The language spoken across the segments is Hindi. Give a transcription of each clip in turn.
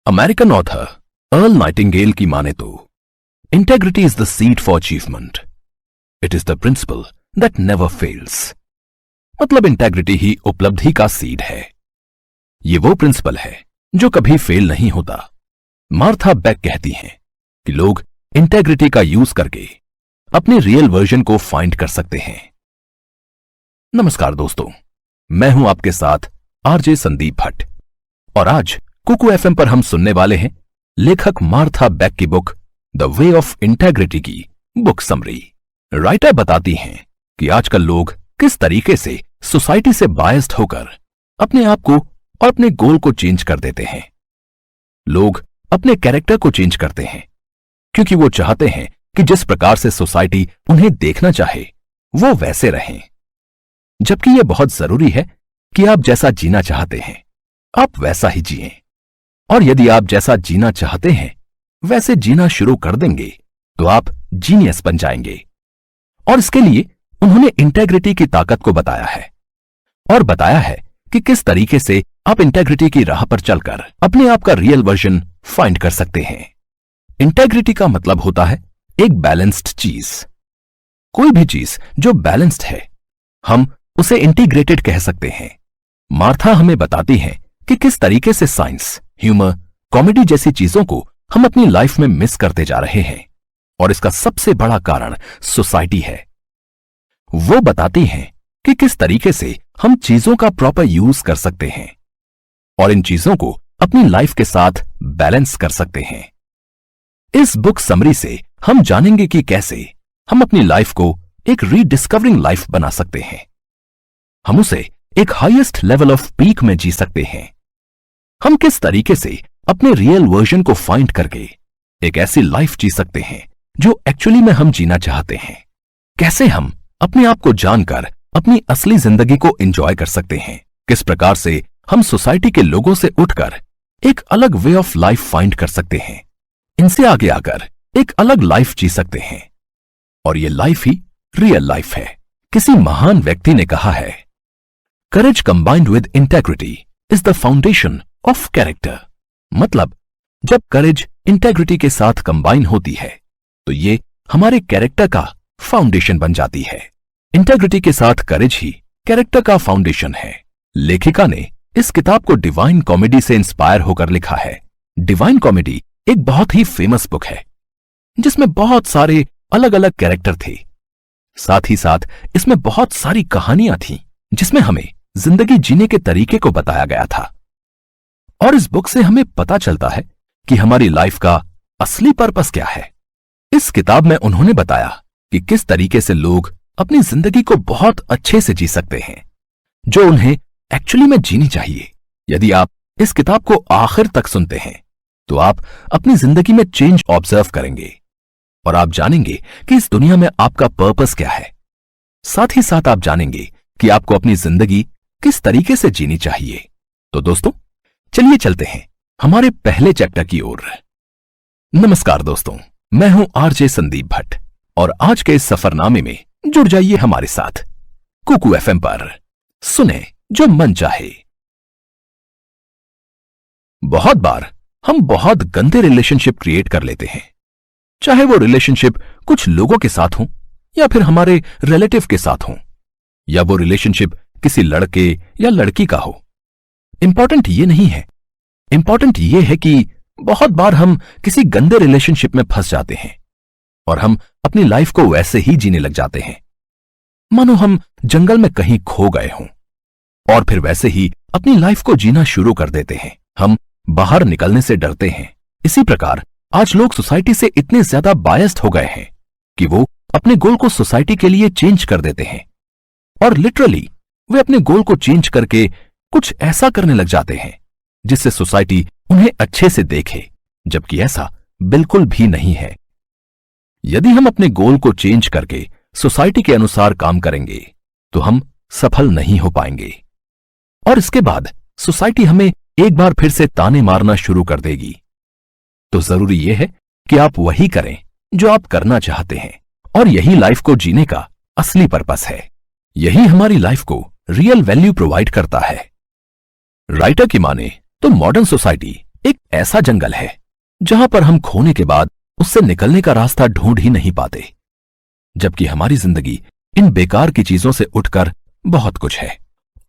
अमेरिकन ऑथर अर्ल नाइटिंगेल की माने तो integrity is the seed for achievement, it is the principal that never fails. मतलब इंटेग्रिटी ही उपलब्धि का सीड है। ये वो प्रिंसिपल है जो कभी फेल नहीं होता। मार्था बेक कहती हैं कि लोग इंटेग्रिटी का यूज करके अपने रियल वर्जन को फाइंड कर सकते हैं। नमस्कार दोस्तों, मैं हूं आपके साथ आरजे संदीप भट्ट और आज कुकू एफएम पर हम सुनने वाले हैं लेखक मार्था बेक की book the way of integrity की बुक समरी। राइटर बताती हैं कि आजकल लोग किस तरीके से सोसाइटी से बायस्ड होकर अपने आप को और अपने गोल को चेंज कर देते हैं। लोग अपने कैरेक्टर को चेंज करते हैं क्योंकि वो चाहते हैं कि जिस प्रकार से सोसाइटी उन्हें देखना चाहे वो वैसे रहें, जबकि यह बहुत जरूरी है कि आप जैसा जीना चाहते हैं आप वैसा ही जिएं। और यदि आप जैसा जीना चाहते हैं वैसे जीना शुरू कर देंगे तो आप जीनियस बन जाएंगे। और इसके लिए उन्होंने इंटेग्रिटी की ताकत को बताया है और बताया है कि किस तरीके से आप इंटेग्रिटी की राह पर चलकर अपने आप का रियल वर्जन फाइंड कर सकते हैं। इंटेग्रिटी का मतलब होता है एक बैलेंस्ड चीज। कोई भी चीज जो बैलेंस्ड है हम उसे इंटीग्रेटेड कह सकते हैं। मार्था हमें बताती हैं कि किस तरीके से साइंस, ह्यूमर, कॉमेडी जैसी चीजों को हम अपनी लाइफ में मिस करते जा रहे हैं और इसका सबसे बड़ा कारण सोसाइटी है। वो बताती हैं कि किस तरीके से हम चीजों का प्रॉपर यूज कर सकते हैं और इन चीजों को अपनी लाइफ के साथ बैलेंस कर सकते हैं। इस बुक समरी से हम जानेंगे कि कैसे हम अपनी लाइफ को एक रीडिस्कवरिंग लाइफ बना सकते हैं। हम उसे एक हाईएस्ट लेवल ऑफ पीक में जी सकते हैं। हम किस तरीके से अपने रियल वर्जन को फाइंड करके एक ऐसी लाइफ जी सकते हैं जो एक्चुअली में हम जीना चाहते हैं। कैसे हम अपने आप को जानकर अपनी असली जिंदगी को एंजॉय कर सकते हैं। किस प्रकार से हम सोसाइटी के लोगों से उठकर एक अलग वे ऑफ लाइफ फाइंड कर सकते हैं, इनसे आगे आकर एक अलग लाइफ जी सकते हैं और ये लाइफ ही रियल लाइफ है। किसी महान व्यक्ति ने कहा है, courage combined with integrity is the foundation of character. मतलब जब करेज इंटेग्रिटी के साथ कंबाइन होती है तो ये हमारे कैरेक्टर का फाउंडेशन बन जाती है। इंटेग्रिटी के साथ करेज ही कैरेक्टर का फाउंडेशन है। लेखिका ने इस किताब को डिवाइन कॉमेडी से इंस्पायर होकर लिखा है। डिवाइन कॉमेडी एक बहुत ही फेमस बुक है जिसमें बहुत सारे अलग अलग कैरेक्टर थे। साथ ही साथ इसमें बहुत सारी कहानियां थीं जिसमें हमें जिंदगी जीने के तरीके को बताया गया था। और इस बुक से हमें पता चलता है कि हमारी लाइफ का असली पर्पस क्या है। इस किताब में उन्होंने बताया कि किस तरीके से लोग अपनी जिंदगी को बहुत अच्छे से जी सकते हैं जो उन्हें एक्चुअली में जीनी चाहिए। यदि आप इस किताब को आखिर तक सुनते हैं तो आप अपनी जिंदगी में चेंज ऑब्जर्व करेंगे और आप जानेंगे कि इस दुनिया में आपका पर्पस क्या है। साथ ही साथ आप जानेंगे कि आपको अपनी जिंदगी किस तरीके से जीनी चाहिए। तो दोस्तों चलिए चलते हैं हमारे पहले चैप्टर की ओर। नमस्कार दोस्तों, मैं हूं आरजे संदीप भट्ट और आज के इस सफरनामे में जुड़ जाइए हमारे साथ कुकू एफएम पर। सुने जो मन चाहे। बहुत बार हम बहुत गंदे रिलेशनशिप क्रिएट कर लेते हैं, चाहे वो रिलेशनशिप कुछ लोगों के साथ हो या फिर हमारे रिलेटिव के साथ हो या वो रिलेशनशिप किसी लड़के या लड़की का हो। इंपॉर्टेंट ये नहीं है, इंपॉर्टेंट ये है कि बहुत बार हम किसी गंदे रिलेशनशिप में फंस जाते हैं और हम अपनी लाइफ को वैसे ही जीने लग जाते हैं मानो हम जंगल में कहीं खो गए हों और फिर वैसे ही अपनी लाइफ को जीना शुरू कर देते हैं। हम बाहर निकलने से डरते हैं। इसी प्रकार आज लोग सोसाइटी से इतने ज्यादा बायस्ड हो गए हैं कि वो अपने गोल को सोसाइटी के लिए चेंज कर देते हैं और लिटरली वे अपने गोल को चेंज करके कुछ ऐसा करने लग जाते हैं जिससे सोसाइटी उन्हें अच्छे से देखे, जबकि ऐसा बिल्कुल भी नहीं है। यदि हम अपने गोल को चेंज करके सोसाइटी के अनुसार काम करेंगे तो हम सफल नहीं हो पाएंगे और इसके बाद सोसाइटी हमें एक बार फिर से ताने मारना शुरू कर देगी। तो जरूरी यह है कि आप वही करें जो आप करना चाहते हैं और यही लाइफ को जीने का असली पर्पस है। यही हमारी लाइफ को रियल वैल्यू प्रोवाइड करता है। राइटर की माने तो मॉडर्न सोसाइटी एक ऐसा जंगल है जहां पर हम खोने के बाद उससे निकलने का रास्ता ढूंढ ही नहीं पाते, जबकि हमारी जिंदगी इन बेकार की चीजों से उठकर बहुत कुछ है।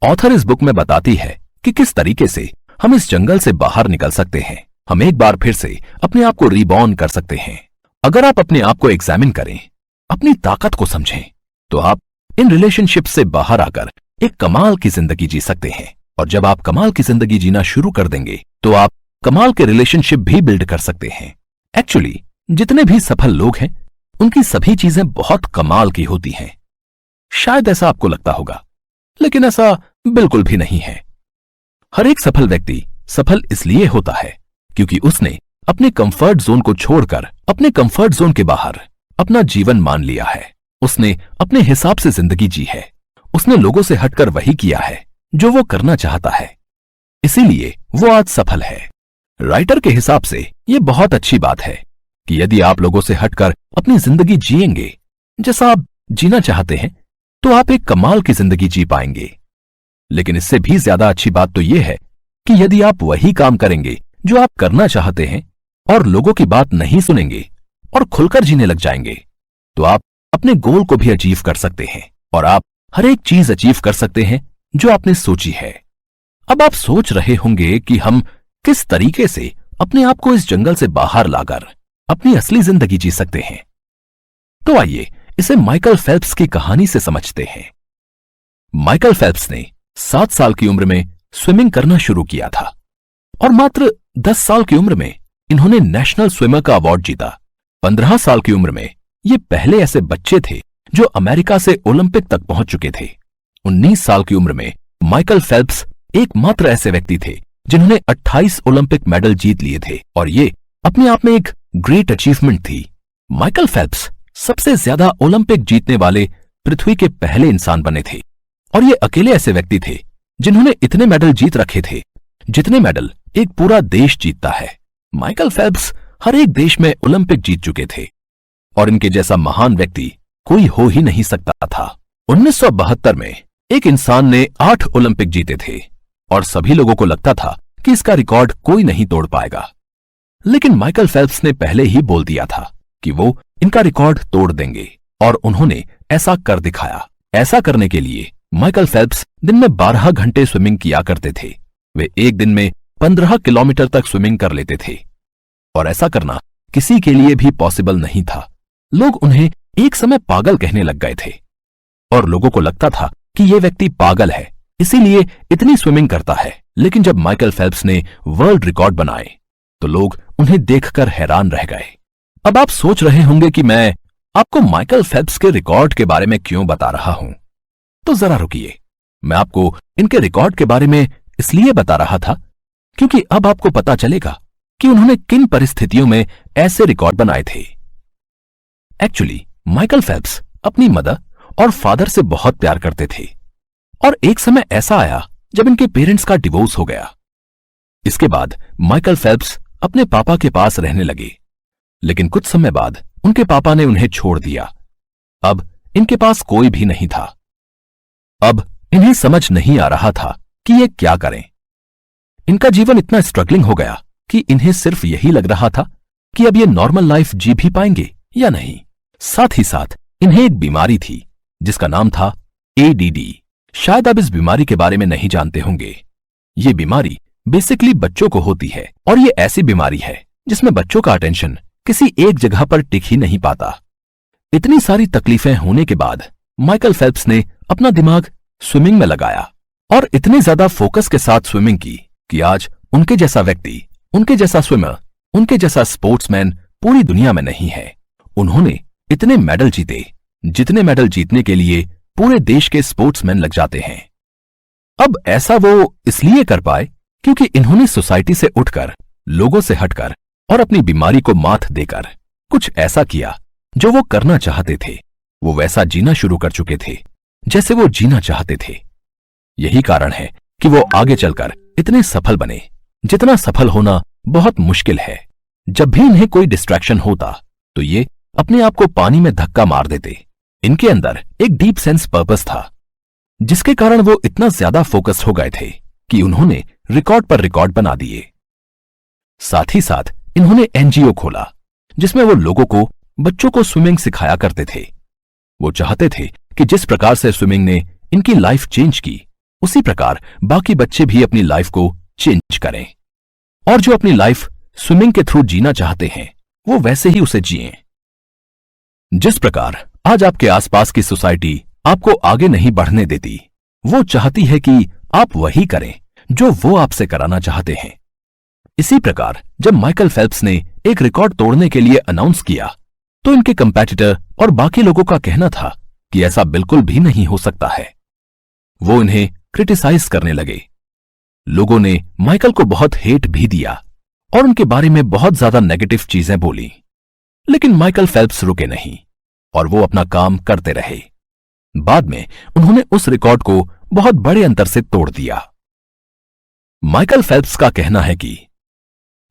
ऑथर इस बुक में बताती है कि किस तरीके से हम इस जंगल से बाहर निकल सकते हैं। हम एक बार फिर से अपने आप को रीबॉर्न कर सकते हैं। अगर आप अपने आप को एग्जामिन करें, अपनी ताकत को समझें, तो आप इन रिलेशनशिप से बाहर आकर एक कमाल की जिंदगी जी सकते हैं। और जब आप कमाल की जिंदगी जीना शुरू कर देंगे तो आप कमाल के रिलेशनशिप भी बिल्ड कर सकते हैं। एक्चुअली जितने भी सफल लोग हैं उनकी सभी चीजें बहुत कमाल की होती हैं। शायद ऐसा आपको लगता होगा, लेकिन ऐसा बिल्कुल भी नहीं है। हर एक सफल व्यक्ति सफल इसलिए होता है क्योंकि उसने अपने कंफर्ट जोन को छोड़कर अपने कंफर्ट जोन के बाहर अपना जीवन मान लिया है। उसने अपने हिसाब से जिंदगी जी है। उसने लोगों से हटकर वही किया है जो वो करना चाहता है, इसीलिए वो आज सफल है। राइटर के हिसाब से ये बहुत अच्छी बात है कि यदि आप लोगों से हटकर अपनी जिंदगी जिएंगे जैसा आप जीना चाहते हैं, तो आप एक कमाल की जिंदगी जी पाएंगे। लेकिन इससे भी ज्यादा अच्छी बात तो यह है कि यदि आप वही काम करेंगे जो आप करना चाहते हैं और लोगों की बात नहीं सुनेंगे और खुलकर जीने लग जाएंगे, तो आप अपने गोल को भी अचीव कर सकते हैं और आप हर एक चीज अचीव कर सकते हैं जो आपने सोची है। अब आप सोच रहे होंगे कि हम किस तरीके से अपने आप को इस जंगल से बाहर लाकर अपनी असली जिंदगी जी सकते हैं। तो आइए इसे माइकल फेल्प्स की कहानी से समझते हैं। माइकल फेल्प्स ने 7 साल की उम्र में स्विमिंग करना शुरू किया था और मात्र 10 साल की उम्र में इन्होंने नेशनल स्विमर का अवार्ड जीता। 15 साल की उम्र में ये पहले ऐसे बच्चे थे जो अमेरिका से ओलंपिक तक पहुंच चुके थे। 19 साल की उम्र में माइकल फेल्प्स एकमात्र ऐसे व्यक्ति थे जिन्होंने 28 ओलंपिक मेडल जीत लिए थे और ये अपने आप में एक ग्रेट अचीवमेंट थी। माइकल फेल्प्स सबसे ज्यादा ओलंपिक जीतने वाले पृथ्वी के पहले इंसान बने थे और ये अकेले ऐसे व्यक्ति थे जिन्होंने इतने मेडल जीत रखे थे जितने मेडल एक पूरा देश जीतता है। माइकल फेल्प्स हर एक देश में ओलंपिक जीत चुके थे और इनके जैसा महान व्यक्ति कोई हो ही नहीं सकता था। 1972 में एक इंसान ने 8 ओलंपिक जीते थे और सभी लोगों को लगता था कि इसका रिकॉर्ड कोई नहीं तोड़ पाएगा, लेकिन माइकल फेल्प्स ने पहले ही बोल दिया था कि वो इनका रिकॉर्ड तोड़ देंगे और उन्होंने ऐसा कर दिखाया। ऐसा करने के लिए माइकल फेल्प्स दिन में 12 घंटे स्विमिंग किया करते थे। वे एक दिन में 15 किलोमीटर तक स्विमिंग कर लेते थे और ऐसा करना किसी के लिए भी पॉसिबल नहीं था। लोग उन्हें एक समय पागल कहने लग गए थे और लोगों को लगता था कि ये व्यक्ति पागल है, इसीलिए इतनी स्विमिंग करता है। लेकिन जब माइकल फेल्प्स ने वर्ल्ड रिकॉर्ड बनाए तो लोग उन्हें देखकर हैरान रह गए। अब आप सोच रहे होंगे कि मैं आपको माइकल फेल्प्स के रिकॉर्ड के बारे में क्यों बता रहा हूं, तो जरा रुकिए। मैं आपको इनके रिकॉर्ड के बारे में इसलिए बता रहा था क्योंकि अब आपको पता चलेगा कि उन्होंने किन परिस्थितियों में ऐसे रिकॉर्ड बनाए थे। एक्चुअली माइकल फेल्प्स अपनी मदर और फादर से बहुत प्यार करते थे और एक समय ऐसा आया जब इनके पेरेंट्स का डिवोर्स हो गया। इसके बाद माइकल फेल्प्स अपने पापा के पास रहने लगे, लेकिन कुछ समय बाद उनके पापा ने उन्हें छोड़ दिया। अब इनके पास कोई भी नहीं था। अब इन्हें समझ नहीं आ रहा था कि ये क्या करें। इनका जीवन इतना स्ट्रगलिंग हो गया कि इन्हें सिर्फ यही लग रहा था कि अब ये नॉर्मल लाइफ जी भी पाएंगे या नहीं। साथ ही साथ इन्हें एक बीमारी थी जिसका नाम था ADD। शायद आप इस बीमारी के बारे में नहीं जानते होंगे। ये बीमारी बेसिकली बच्चों को होती है और ये ऐसी बीमारी है जिसमें बच्चों का अटेंशन किसी एक जगह पर टिक ही नहीं पाता। इतनी सारी तकलीफें होने के बाद माइकल फेल्प्स ने अपना दिमाग स्विमिंग में लगाया और इतने ज्यादा फोकस के साथ स्विमिंग की कि आज उनके जैसा व्यक्ति, उनके जैसा स्विमर, उनके जैसा स्पोर्ट्समैन पूरी दुनिया में नहीं है। उन्होंने इतने मेडल जीते जितने मेडल जीतने के लिए पूरे देश के स्पोर्ट्समैन लग जाते हैं। अब ऐसा वो इसलिए कर पाए क्योंकि इन्होंने सोसाइटी से उठकर, लोगों से हटकर और अपनी बीमारी को मात देकर कुछ ऐसा किया जो वो करना चाहते थे। वो वैसा जीना शुरू कर चुके थे जैसे वो जीना चाहते थे। यही कारण है कि वो आगे चलकर इतने सफल बने जितना सफल होना बहुत मुश्किल है। जब भी इन्हें कोई डिस्ट्रैक्शन होता तो ये अपने आप को पानी में धक्का मार देते। इनके अंदर एक डीप सेंस पर्पस था जिसके कारण वो इतना ज्यादा फोकस्ड हो गए थे कि उन्होंने रिकॉर्ड पर रिकॉर्ड बना दिए। साथ ही साथ इन्होंने एनजीओ खोला जिसमें वो लोगों को, बच्चों को स्विमिंग सिखाया करते थे। वो चाहते थे कि जिस प्रकार से स्विमिंग ने इनकी लाइफ चेंज की, उसी प्रकार बाकी बच्चे भी अपनी लाइफ को चेंज करें और जो अपनी लाइफ स्विमिंग के थ्रू जीना चाहते हैं वो वैसे ही उसे जिएं। जिस प्रकार आज आपके आसपास की सोसाइटी आपको आगे नहीं बढ़ने देती, वो चाहती है कि आप वही करें जो वो आपसे कराना चाहते हैं। इसी प्रकार जब माइकल फेल्प्स ने एक रिकॉर्ड तोड़ने के लिए अनाउंस किया तो इनके कंपेटिटर और बाकी लोगों का कहना था कि ऐसा बिल्कुल भी नहीं हो सकता है। वो इन्हें क्रिटिसाइज करने लगे। लोगों ने माइकल को बहुत हेट भी दिया और उनके बारे में बहुत ज्यादा नेगेटिव चीजें बोली, लेकिन माइकल फेल्प्स रुके नहीं और वो अपना काम करते रहे। बाद में उन्होंने उस रिकॉर्ड को बहुत बड़े अंतर से तोड़ दिया। माइकल फेल्प्स का कहना है कि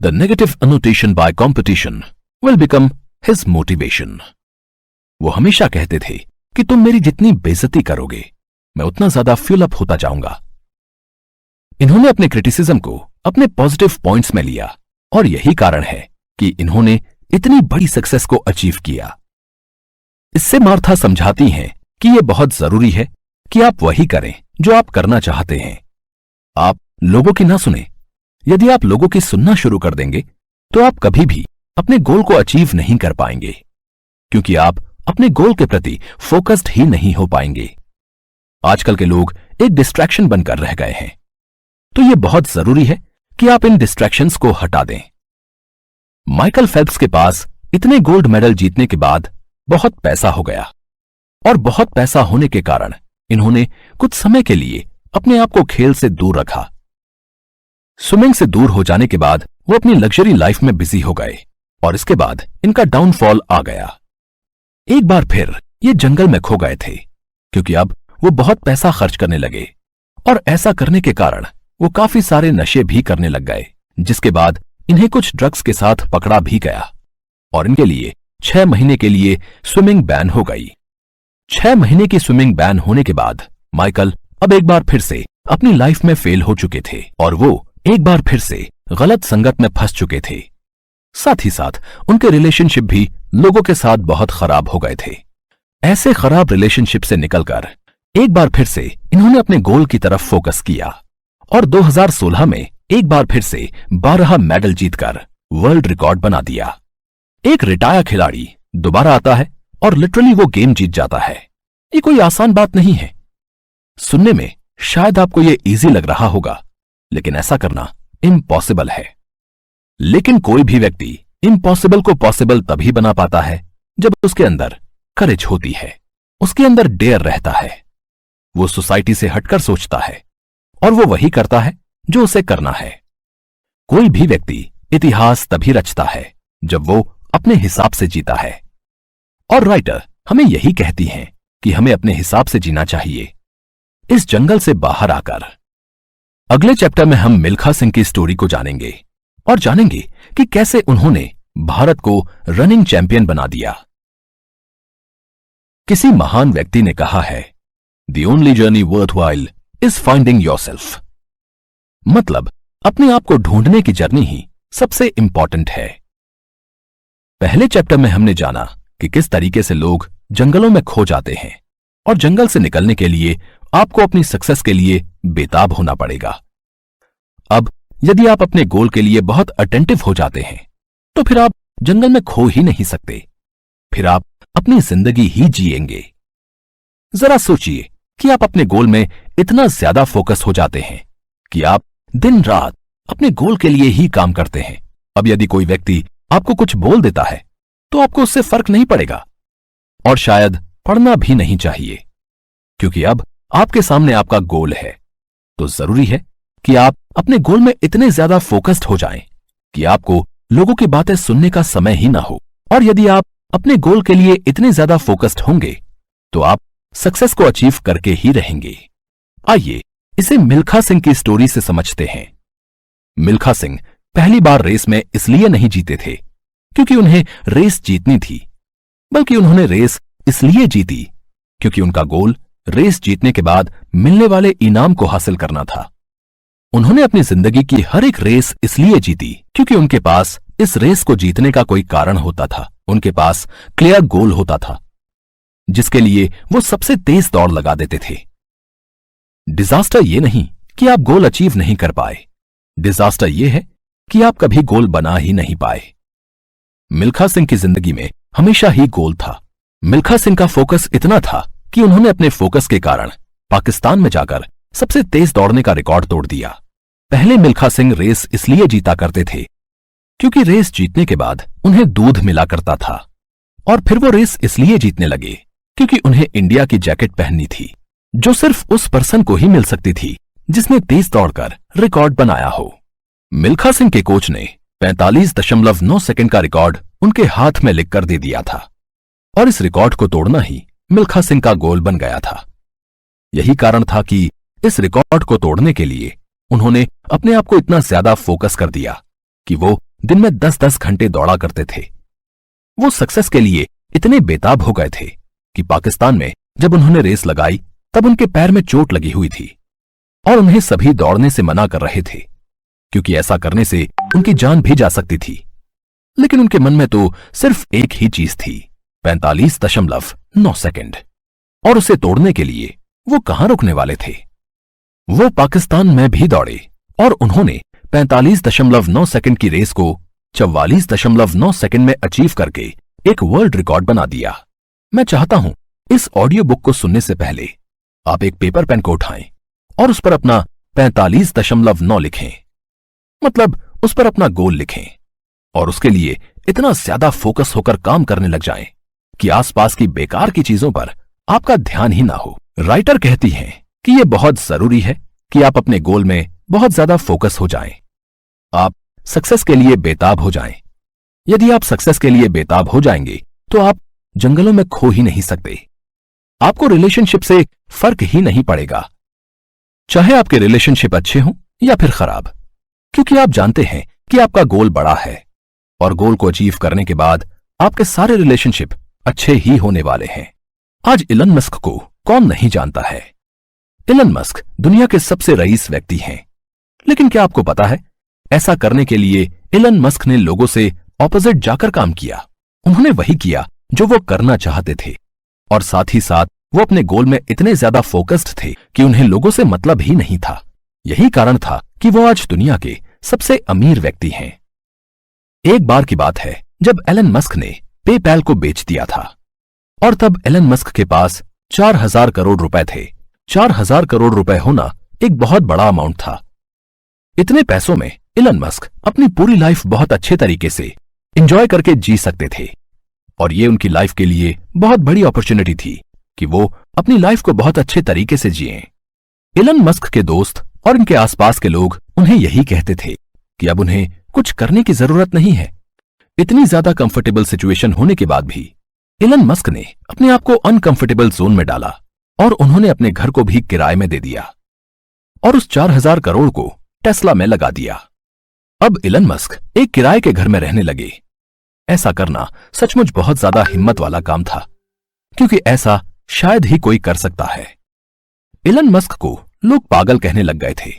the negative annotation by competition will become his motivation. वो हमेशा कहते थे कि तुम मेरी जितनी बेइज्जती करोगे, मैं उतना ज्यादा फ्यूल अप होता जाऊंगा। इन्होंने अपने क्रिटिसिज्म को अपने पॉजिटिव पॉइंट्स में लिया और यही कारण है कि इन्होंने इतनी बड़ी सक्सेस को अचीव किया। इससे मार्था समझाती हैं कि यह बहुत जरूरी है कि आप वही करें जो आप करना चाहते हैं। आप लोगों की ना सुने। यदि आप लोगों की सुनना शुरू कर देंगे तो आप कभी भी अपने गोल को अचीव नहीं कर पाएंगे, क्योंकि आप अपने गोल के प्रति फोकस्ड ही नहीं हो पाएंगे। आजकल के लोग एक डिस्ट्रैक्शन बनकर रह गए हैं, तो यह बहुत जरूरी है कि आप इन डिस्ट्रैक्शंस को हटा दें। माइकल फेल्प्स के पास इतने गोल्ड मेडल जीतने के बाद बहुत पैसा हो गया और बहुत पैसा होने के कारण इन्होंने कुछ समय के लिए अपने आप को खेल से दूर रखा। स्विमिंग से दूर हो जाने के बाद वो अपनी लग्जरी लाइफ में बिजी हो गए और इसके बाद इनका डाउनफॉल आ गया। एक बार फिर ये जंगल में खो गए थे, क्योंकि अब वो बहुत पैसा खर्च करने लगे और ऐसा करने के कारण वो काफी सारे नशे भी करने लग गए, जिसके बाद इन्हें कुछ ड्रग्स के साथ पकड़ा भी गया और इनके लिए 6 महीने के लिए स्विमिंग बैन हो गई। 6 महीने की स्विमिंग बैन होने के बाद माइकल अब एक बार फिर से अपनी लाइफ में फेल हो चुके थे और वो एक बार फिर से गलत संगत में फंस चुके थे। साथ ही साथ उनके रिलेशनशिप भी लोगों के साथ बहुत खराब हो गए थे। ऐसे खराब रिलेशनशिप से निकलकर एक बार फिर से इन्होंने अपने गोल की तरफ फोकस किया और 2016 में एक बार फिर से 12 मेडल जीतकर वर्ल्ड रिकॉर्ड बना दिया। एक रिटायर खिलाड़ी दोबारा आता है और लिटरली वो गेम जीत जाता है। ये कोई आसान बात नहीं है। सुनने में शायद आपको ये इजी लग रहा होगा, लेकिन ऐसा करना इम्पॉसिबल है। लेकिन कोई भी व्यक्ति इम्पॉसिबल को पॉसिबल तभी बना पाता है जब उसके अंदर करेज होती है, उसके अंदर डेयर रहता है। वो सोसाइटी से हटकर सोचता है और वो वही करता है जो उसे करना है। कोई भी व्यक्ति इतिहास तभी रचता है जब वो अपने हिसाब से जीता है, और राइटर हमें यही कहती हैं कि हमें अपने हिसाब से जीना चाहिए, इस जंगल से बाहर आकर। अगले चैप्टर में हम मिल्खा सिंह की स्टोरी को जानेंगे और जानेंगे कि कैसे उन्होंने भारत को रनिंग चैंपियन बना दिया। किसी महान व्यक्ति ने कहा है, the only journey worthwhile is finding yourself. मतलब अपने आप को ढूंढने की जर्नी ही सबसे इंपॉर्टेंट है। पहले चैप्टर में हमने जाना कि किस तरीके से लोग जंगलों में खो जाते हैं और जंगल से निकलने के लिए आपको अपनी सक्सेस के लिए बेताब होना पड़ेगा। अब यदि आप अपने गोल के लिए बहुत अटेंटिव हो जाते हैं तो फिर आप जंगल में खो ही नहीं सकते, फिर आप अपनी जिंदगी ही जिएंगे। जरा सोचिए कि आप अपने गोल में इतना ज्यादा फोकस हो जाते हैं कि आप दिन रात अपने गोल के लिए ही काम करते हैं। अब यदि कोई व्यक्ति आपको कुछ बोल देता है तो आपको उससे फर्क नहीं पड़ेगा और शायद पड़ना भी नहीं चाहिए, क्योंकि अब आपके सामने आपका गोल है। तो जरूरी है कि आप अपने गोल में इतने ज्यादा फोकस्ड हो जाएं कि आपको लोगों की बातें सुनने का समय ही ना हो। और यदि आप अपने गोल के लिए इतने ज्यादा फोकस्ड होंगे तो आप सक्सेस को अचीव करके ही रहेंगे। आइए इसे मिल्खा सिंह की स्टोरी से समझते हैं। मिल्खा सिंह पहली बार रेस में इसलिए नहीं जीते थे क्योंकि उन्हें रेस जीतनी थी, बल्कि उन्होंने रेस इसलिए जीती क्योंकि उनका गोल रेस जीतने के बाद मिलने वाले इनाम को हासिल करना था। उन्होंने अपनी जिंदगी की हर एक रेस इसलिए जीती क्योंकि उनके पास इस रेस को जीतने का कोई कारण होता था। उनके पास क्लियर गोल होता था जिसके लिए वो सबसे तेज दौड़ लगा देते थे। डिजास्टर ये नहीं कि आप गोल अचीव नहीं कर पाए, डिजास्टर ये है कि आप कभी गोल बना ही नहीं पाए। मिल्खा सिंह की जिंदगी में हमेशा ही गोल था। मिल्खा सिंह का फोकस इतना था कि उन्होंने अपने फोकस के कारण पाकिस्तान में जाकर सबसे तेज दौड़ने का रिकॉर्ड तोड़ दिया। पहले मिल्खा सिंह रेस इसलिए जीता करते थे क्योंकि रेस जीतने के बाद उन्हें दूध मिला करता था, और फिर वो रेस इसलिए जीतने लगे क्योंकि उन्हें इंडिया की जैकेट पहननी थी जो सिर्फ उस पर्सन को ही मिल सकती थी जिसने तेज दौड़कर रिकॉर्ड बनाया हो। मिल्खा सिंह के कोच ने 45.9 सेकंड का रिकॉर्ड उनके हाथ में लिखकर दे दिया था, और इस रिकॉर्ड को तोड़ना ही मिल्खा सिंह का गोल बन गया था। यही कारण था कि इस रिकॉर्ड को तोड़ने के लिए उन्होंने अपने आप को इतना ज्यादा फोकस कर दिया कि वो दिन में 10-10 घंटे दौड़ा करते थे। वो सक्सेस के लिए इतने बेताब हो गए थे कि पाकिस्तान में जब उन्होंने रेस लगाई तब उनके पैर में चोट लगी हुई थी और उन्हें सभी दौड़ने से मना कर रहे थे क्योंकि ऐसा करने से उनकी जान भी जा सकती थी। लेकिन उनके मन में तो सिर्फ एक ही चीज थी, 45.9 सेकंड, और उसे तोड़ने के लिए वो कहां रुकने वाले थे। वो पाकिस्तान में भी दौड़े और उन्होंने 45.9 सेकंड की रेस को 44.9 सेकंड में अचीव करके एक वर्ल्ड रिकॉर्ड बना दिया। मैं चाहता हूं इस ऑडियो बुक को सुनने से पहले आप एक पेपर पेन को उठाएं और उस पर अपना 45.9 लिखें, मतलब उस पर अपना गोल लिखें, और उसके लिए इतना ज्यादा फोकस होकर काम करने लग जाएं कि आसपास की बेकार की चीजों पर आपका ध्यान ही ना हो। राइटर कहती हैं कि यह बहुत जरूरी है कि आप अपने गोल में बहुत ज्यादा फोकस हो जाएं। आप सक्सेस के लिए बेताब हो जाएं। यदि आप सक्सेस के लिए बेताब हो जाएंगे तो आप जंगलों में खो ही नहीं सकते। आपको रिलेशनशिप से फर्क ही नहीं पड़ेगा, चाहे आपके रिलेशनशिप अच्छे हों या फिर खराब, क्योंकि आप जानते हैं कि आपका गोल बड़ा है और गोल को अचीव करने के बाद आपके सारे रिलेशनशिप अच्छे ही होने वाले हैं। आज इलन मस्क को कौन नहीं जानता है। इलन मस्क दुनिया के सबसे रईस व्यक्ति हैं, लेकिन क्या आपको पता है ऐसा करने के लिए इलन मस्क ने लोगों से ऑपोजिट जाकर काम किया। उन्होंने वही किया जो वो करना चाहते थे, और साथ ही साथ वो अपने गोल में इतने ज्यादा फोकस्ड थे कि उन्हें लोगों से मतलब ही नहीं था। यही कारण था कि वो आज दुनिया के सबसे अमीर व्यक्ति हैं। एक बार की बात है जब एलन मस्क ने पेपैल को बेच दिया था, और तब एलन मस्क के पास 4,000 करोड़ रुपए थे। 4,000 करोड़ रुपए होना एक बहुत बड़ा अमाउंट था। इतने पैसों में एलन मस्क अपनी पूरी लाइफ बहुत अच्छे तरीके से एंजॉय करके जी सकते थे, और ये उनकी लाइफ के लिए बहुत बड़ी अपॉर्चुनिटी थी कि वो अपनी लाइफ को बहुत अच्छे तरीके से जिएं। एलन मस्क के दोस्त और इनके आसपास के लोग उन्हें यही कहते थे कि अब उन्हें कुछ करने की जरूरत नहीं है। इतनी ज्यादा कंफर्टेबल सिचुएशन होने के बाद भी एलन मस्क ने अपने आप को अनकंफर्टेबल जोन में डाला और उन्होंने अपने घर को भी किराए में दे दिया और उस 4,000 करोड़ को टेस्ला में लगा दिया। अब एलन मस्क एक किराए के घर में रहने लगे। ऐसा करना सचमुच बहुत ज्यादा हिम्मत वाला काम था, क्योंकि ऐसा शायद ही कोई कर सकता है। एलन मस्क को लोग पागल कहने लग गए थे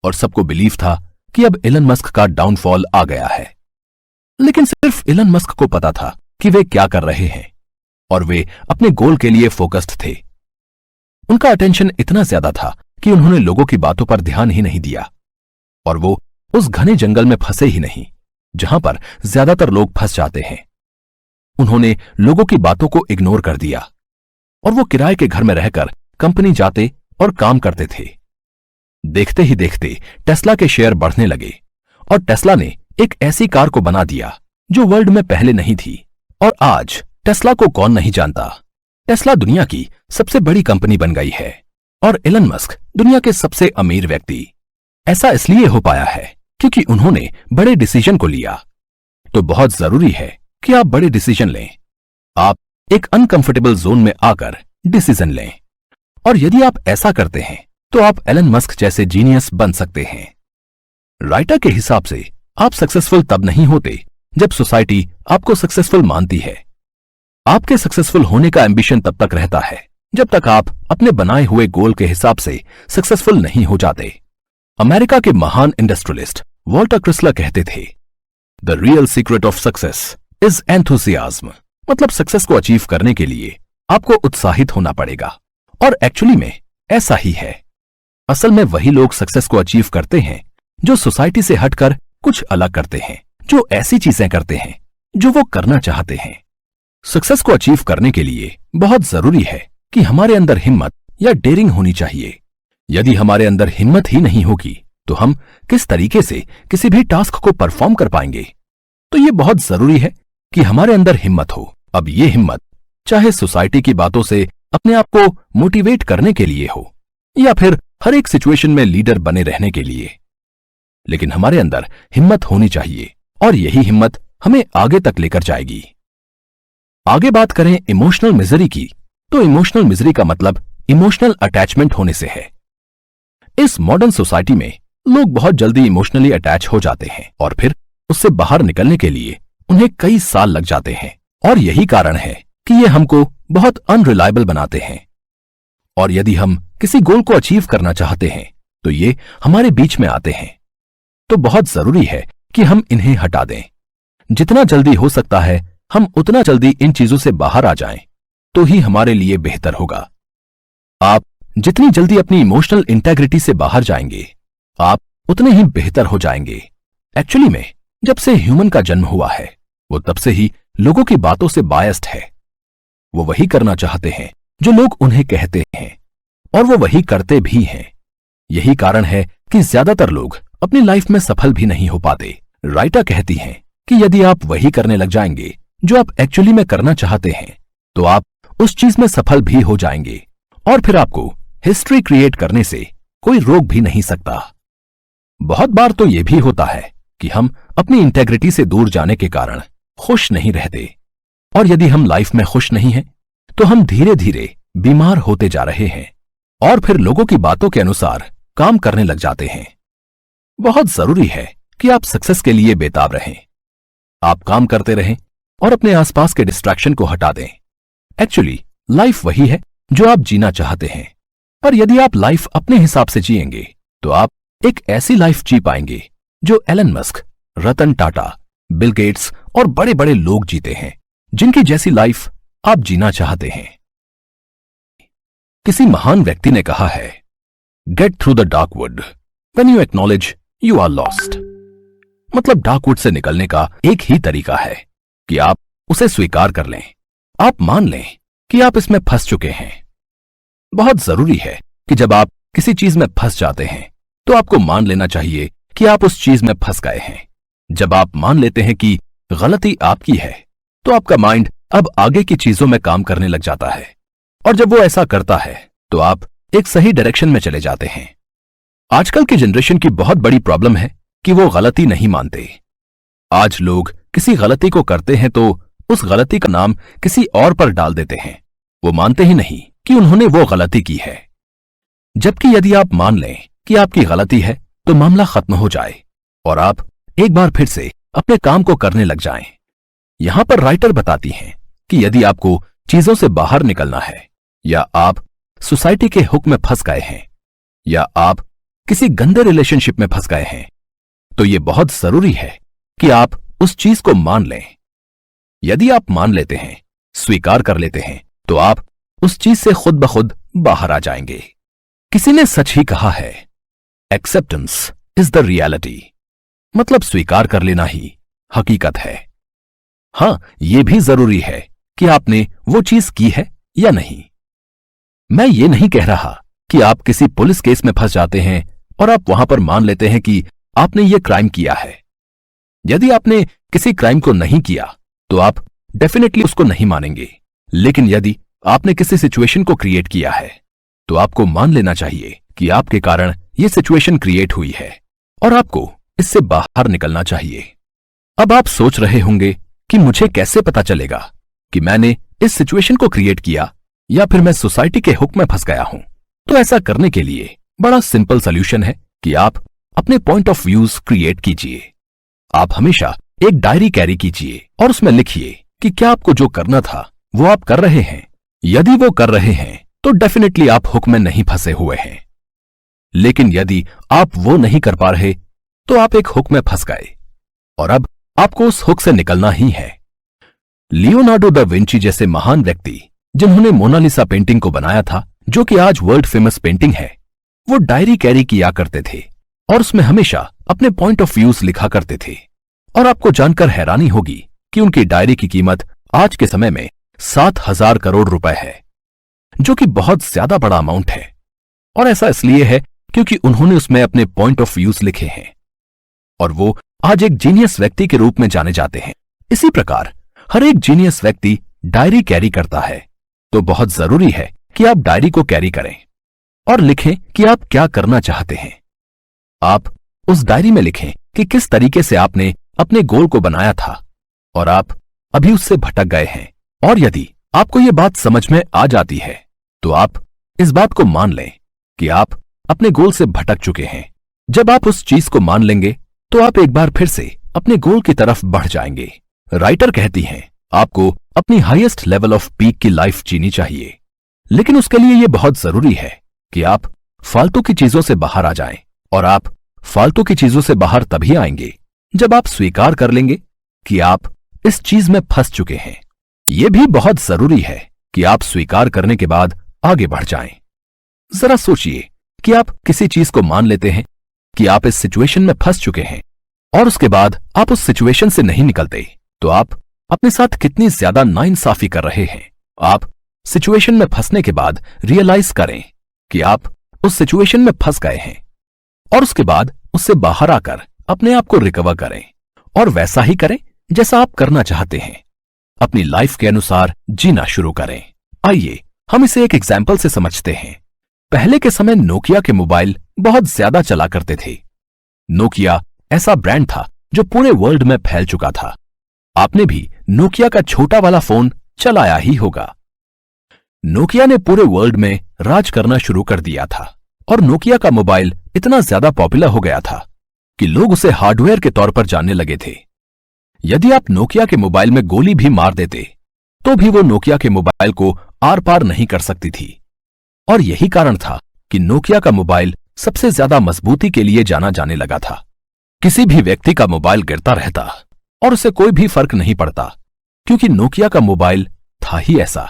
और सबको बिलीव था कि अब एलन मस्क का डाउनफॉल आ गया है। लेकिन सिर्फ एलन मस्क को पता था कि वे क्या कर रहे हैं, और वे अपने गोल के लिए फोकस्ड थे। उनका अटेंशन इतना ज्यादा था कि उन्होंने लोगों की बातों पर ध्यान ही नहीं दिया, और वो उस घने जंगल में फंसे ही नहीं जहां पर ज्यादातर लोग फंस जाते हैं। उन्होंने लोगों की बातों को इग्नोर कर दिया और वो किराए के घर में रहकर कंपनी जाते और काम करते थे। देखते ही देखते टेस्ला के शेयर बढ़ने लगे और टेस्ला ने एक ऐसी कार को बना दिया जो वर्ल्ड में पहले नहीं थी, और आज टेस्ला को कौन नहीं जानता। टेस्ला दुनिया की सबसे बड़ी कंपनी बन गई है और एलन मस्क दुनिया के सबसे अमीर व्यक्ति। ऐसा इसलिए हो पाया है क्योंकि उन्होंने बड़े डिसीजन को लिया। तो बहुत जरूरी है कि आप बड़े डिसीजन लें। आप एक अनकंफर्टेबल जोन में आकर डिसीजन लें, और यदि आप ऐसा करते हैं तो आप एलन मस्क जैसे जीनियस बन सकते हैं। राइटर के हिसाब से आप सक्सेसफुल तब नहीं होते जब सोसाइटी आपको सक्सेसफुल मानती है। आपके सक्सेसफुल होने का एम्बिशन तब तक रहता है जब तक आप अपने बनाए हुए गोल के हिसाब से सक्सेसफुल नहीं हो जाते। अमेरिका के महान इंडस्ट्रियलिस्ट वॉल्टर क्रिसलर कहते थे, the real secret of success is enthusiasm. मतलब सक्सेस को अचीव करने के लिए आपको उत्साहित होना पड़ेगा। और एक्चुअली में ऐसा ही है। असल में वही लोग सक्सेस को अचीव करते हैं जो सोसाइटी से हटकर कुछ अलग करते हैं, जो ऐसी चीजें करते हैं जो वो करना चाहते हैं। सक्सेस को अचीव करने के लिए बहुत जरूरी है कि हमारे अंदर हिम्मत या डेयरिंग होनी चाहिए। यदि हमारे अंदर हिम्मत ही नहीं होगी तो हम किस तरीके से किसी भी टास्क को परफॉर्म कर पाएंगे। तो ये बहुत जरूरी है कि हमारे अंदर हिम्मत हो। अब ये हिम्मत चाहे सोसाइटी की बातों से अपने आप को मोटिवेट करने के लिए हो या फिर हर एक सिचुएशन में लीडर बने रहने के लिए, लेकिन हमारे अंदर हिम्मत होनी चाहिए और यही हिम्मत हमें आगे तक लेकर जाएगी। आगे बात करें इमोशनल मिजरी की, तो इमोशनल मिजरी का मतलब इमोशनल अटैचमेंट होने से है। इस मॉडर्न सोसाइटी में लोग बहुत जल्दी इमोशनली अटैच हो जाते हैं और फिर उससे बाहर निकलने के लिए उन्हें कई साल लग जाते हैं। और यही कारण है कि ये हमको बहुत अनरिलायबल बनाते हैं। और यदि हम किसी गोल को अचीव करना चाहते हैं तो ये हमारे बीच में आते हैं। तो बहुत जरूरी है कि हम इन्हें हटा दें। जितना जल्दी हो सकता है हम उतना जल्दी इन चीजों से बाहर आ जाएं, तो ही हमारे लिए बेहतर होगा। आप जितनी जल्दी अपनी इमोशनल इंटेग्रिटी से बाहर जाएंगे, आप उतने ही बेहतर हो जाएंगे। एक्चुअली में जब से ह्यूमन का जन्म हुआ है, वो तब से ही लोगों की बातों से बायस्ड है। वो वही करना चाहते हैं जो लोग उन्हें कहते हैं और वो वही करते भी हैं। यही कारण है कि ज्यादातर लोग अपनी लाइफ में सफल भी नहीं हो पाते। राइटा कहती हैं कि यदि आप वही करने लग जाएंगे जो आप एक्चुअली में करना चाहते हैं, तो आप उस चीज में सफल भी हो जाएंगे और फिर आपको हिस्ट्री क्रिएट करने से कोई रोक भी नहीं सकता। बहुत बार तो यह भी होता है कि हम अपनी इंटेग्रिटी से दूर जाने के कारण खुश नहीं रहते, और यदि हम लाइफ में खुश नहीं हैं, तो हम धीरे धीरे बीमार होते जा रहे हैं और फिर लोगों की बातों के अनुसार काम करने लग जाते हैं। बहुत जरूरी है कि आप सक्सेस के लिए बेताब रहें। आप काम करते रहें और अपने आसपास के डिस्ट्रैक्शन को हटा दें। एक्चुअली लाइफ वही है जो आप जीना चाहते हैं, पर यदि आप लाइफ अपने हिसाब से जिएंगे तो आप एक ऐसी लाइफ जी पाएंगे जो Elon Musk, Ratan Tata, Bill Gates और बड़े बड़े लोग जीते हैं, जिनकी जैसी लाइफ आप जीना चाहते हैं। किसी महान व्यक्ति ने कहा है, get through the dark wood when you acknowledge you are lost. मतलब डार्क वुड से निकलने का एक ही तरीका है कि आप उसे स्वीकार कर लें। आप मान लें कि आप इसमें फंस चुके हैं। बहुत जरूरी है कि जब आप किसी चीज में फंस जाते हैं तो आपको मान लेना चाहिए कि आप उस चीज में फंस गए हैं। जब आप मान लेते हैं कि गलती आपकी है, तो आपका माइंड अब आगे की चीजों में काम करने लग जाता है, और जब वो ऐसा करता है तो आप एक सही डायरेक्शन में चले जाते हैं। आजकल की जनरेशन की बहुत बड़ी प्रॉब्लम है कि वो गलती नहीं मानते। आज लोग किसी गलती को करते हैं तो उस गलती का नाम किसी और पर डाल देते हैं। वो मानते ही नहीं कि उन्होंने वो गलती की है। जबकि यदि आप मान लें कि आपकी गलती है तो मामला खत्म हो जाए और आप एक बार फिर से अपने काम को करने लग जाएं। यहां पर राइटर बताती हैं कि यदि आपको चीजों से बाहर निकलना है, या आप सोसाइटी के हुक में फंस गए हैं, या आप किसी गंदे रिलेशनशिप में फंस गए हैं, तो यह बहुत जरूरी है कि आप उस चीज को मान लें। यदि आप मान लेते हैं, स्वीकार कर लेते हैं, तो आप उस चीज से खुद ब खुद बाहर आ जाएंगे। किसी ने सच ही कहा है, एक्सेप्टेंस इज द रियलिटी। मतलब स्वीकार कर लेना ही हकीकत है। हां, यह भी जरूरी है कि आपने वो चीज की है या नहीं। मैं ये नहीं कह रहा कि आप किसी पुलिस केस में फंस जाते हैं और आप वहां पर मान लेते हैं कि आपने ये क्राइम किया है। यदि आपने किसी क्राइम को नहीं किया तो आप डेफिनेटली उसको नहीं मानेंगे, लेकिन यदि आपने किसी सिचुएशन को क्रिएट किया है तो आपको मान लेना चाहिए कि आपके कारण यह सिचुएशन क्रिएट हुई है और आपको इससे बाहर निकलना चाहिए। अब आप सोच रहे होंगे कि मुझे कैसे पता चलेगा कि मैंने इस सिचुएशन को क्रिएट किया या फिर मैं सोसाइटी के हुक में फंस गया हूं। तो ऐसा करने के लिए बड़ा सिंपल सॉल्यूशन है कि आप अपने पॉइंट ऑफ व्यूज क्रिएट कीजिए। आप हमेशा एक डायरी कैरी कीजिए और उसमें लिखिए कि क्या आपको जो करना था वो आप कर रहे हैं। यदि वो कर रहे हैं तो डेफिनेटली आप हुक में नहीं फंसे हुए हैं। लेकिन यदि आप वो नहीं कर पा रहे तो आप एक हुक में फंस गए और अब आपको उस हुक से निकलना ही है। लियोनार्डो दा विंची जैसे महान व्यक्ति जिन्होंने मोनालिसा पेंटिंग को बनाया था, जो कि आज वर्ल्ड फेमस पेंटिंग है, वो डायरी कैरी किया करते थे और उसमें हमेशा अपने पॉइंट ऑफ व्यूज लिखा करते थे। और आपको जानकर हैरानी होगी कि उनकी डायरी की कीमत आज के समय में 7,000 करोड़ रुपए है, जो कि बहुत ज्यादा बड़ा अमाउंट है। और ऐसा इसलिए है क्योंकि उन्होंने उसमें अपने पॉइंट ऑफ व्यूज लिखे हैं और वो आज एक जीनियस व्यक्ति के रूप में जाने जाते हैं। इसी प्रकार हर एक जीनियस व्यक्ति डायरी कैरी करता है, तो बहुत जरूरी है कि आप डायरी को कैरी करें और लिखें कि आप क्या करना चाहते हैं। आप उस डायरी में लिखें कि किस तरीके से आपने अपने गोल को बनाया था और आप अभी उससे भटक गए हैं। और यदि आपको ये बात समझ में आ जाती है तो आप इस बात को मान लें कि आप अपने गोल से भटक चुके हैं। जब आप उस चीज को मान लेंगे तो आप एक बार फिर से अपने गोल की तरफ बढ़ जाएंगे। राइटर कहती हैं, आपको अपनी हाईएस्ट लेवल ऑफ पीक की लाइफ जीनी चाहिए, लेकिन उसके लिए यह बहुत जरूरी है कि आप फालतू की चीजों से बाहर आ जाएं। और आप फालतू की चीजों से बाहर तभी आएंगे जब आप स्वीकार कर लेंगे कि आप इस चीज में फंस चुके हैं। यह भी बहुत जरूरी है कि आप स्वीकार करने के बाद आगे बढ़ जाएं। जरा सोचिए कि आप किसी चीज को मान लेते हैं कि आप इस सिचुएशन में फंस चुके हैं और उसके बाद आप उस सिचुएशन से नहीं निकलते, तो आप अपने साथ कितनी ज्यादा नाइंसाफी कर रहे हैं। आप सिचुएशन में फंसने के बाद रियलाइज करें कि आप उस सिचुएशन में फंस गए हैं और उसके बाद उससे बाहर आकर अपने आप को रिकवर करें और वैसा ही करें जैसा आप करना चाहते हैं। अपनी लाइफ के अनुसार जीना शुरू करें। आइए हम इसे एक एग्जाम्पल से समझते हैं। पहले के समय नोकिया के मोबाइल बहुत ज्यादा चला करते थे। नोकिया ऐसा ब्रांड था जो पूरे वर्ल्ड में फैल चुका था। आपने भी नोकिया का छोटा वाला फोन चलाया ही होगा। नोकिया ने पूरे वर्ल्ड में राज करना शुरू कर दिया था और नोकिया का मोबाइल इतना ज्यादा पॉपुलर हो गया था कि लोग उसे हार्डवेयर के तौर पर जानने लगे थे। यदि आप नोकिया के मोबाइल में गोली भी मार देते तो भी वो नोकिया के मोबाइल को आर पार नहीं कर सकती थी। और यही कारण था कि नोकिया का मोबाइल सबसे ज्यादा मजबूती के लिए जाना जाने लगा था। किसी भी व्यक्ति का मोबाइल गिरता रहता और उसे कोई भी फर्क नहीं पड़ता, क्योंकि नोकिया का मोबाइल था ही ऐसा।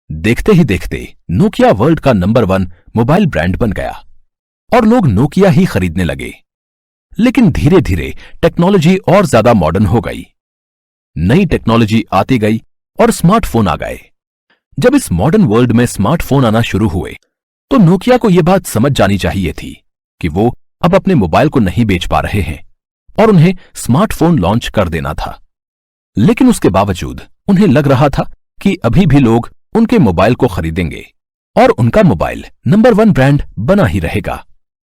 देखते ही देखते नोकिया वर्ल्ड का नंबर 1 मोबाइल ब्रांड बन गया और लोग नोकिया ही खरीदने लगे। लेकिन धीरे धीरे टेक्नोलॉजी और ज्यादा मॉडर्न हो गई। नई टेक्नोलॉजी आती गई और स्मार्टफोन आ गए। जब इस मॉडर्न वर्ल्ड में स्मार्टफोन आना शुरू हुए तो नोकिया को यह बात समझ जानी चाहिए थी कि वो अब अपने मोबाइल को नहीं बेच पा रहे हैं और उन्हें स्मार्टफोन लॉन्च कर देना था। लेकिन उसके बावजूद उन्हें लग रहा था कि अभी भी लोग उनके मोबाइल को खरीदेंगे और उनका मोबाइल नंबर 1 ब्रांड बना ही रहेगा।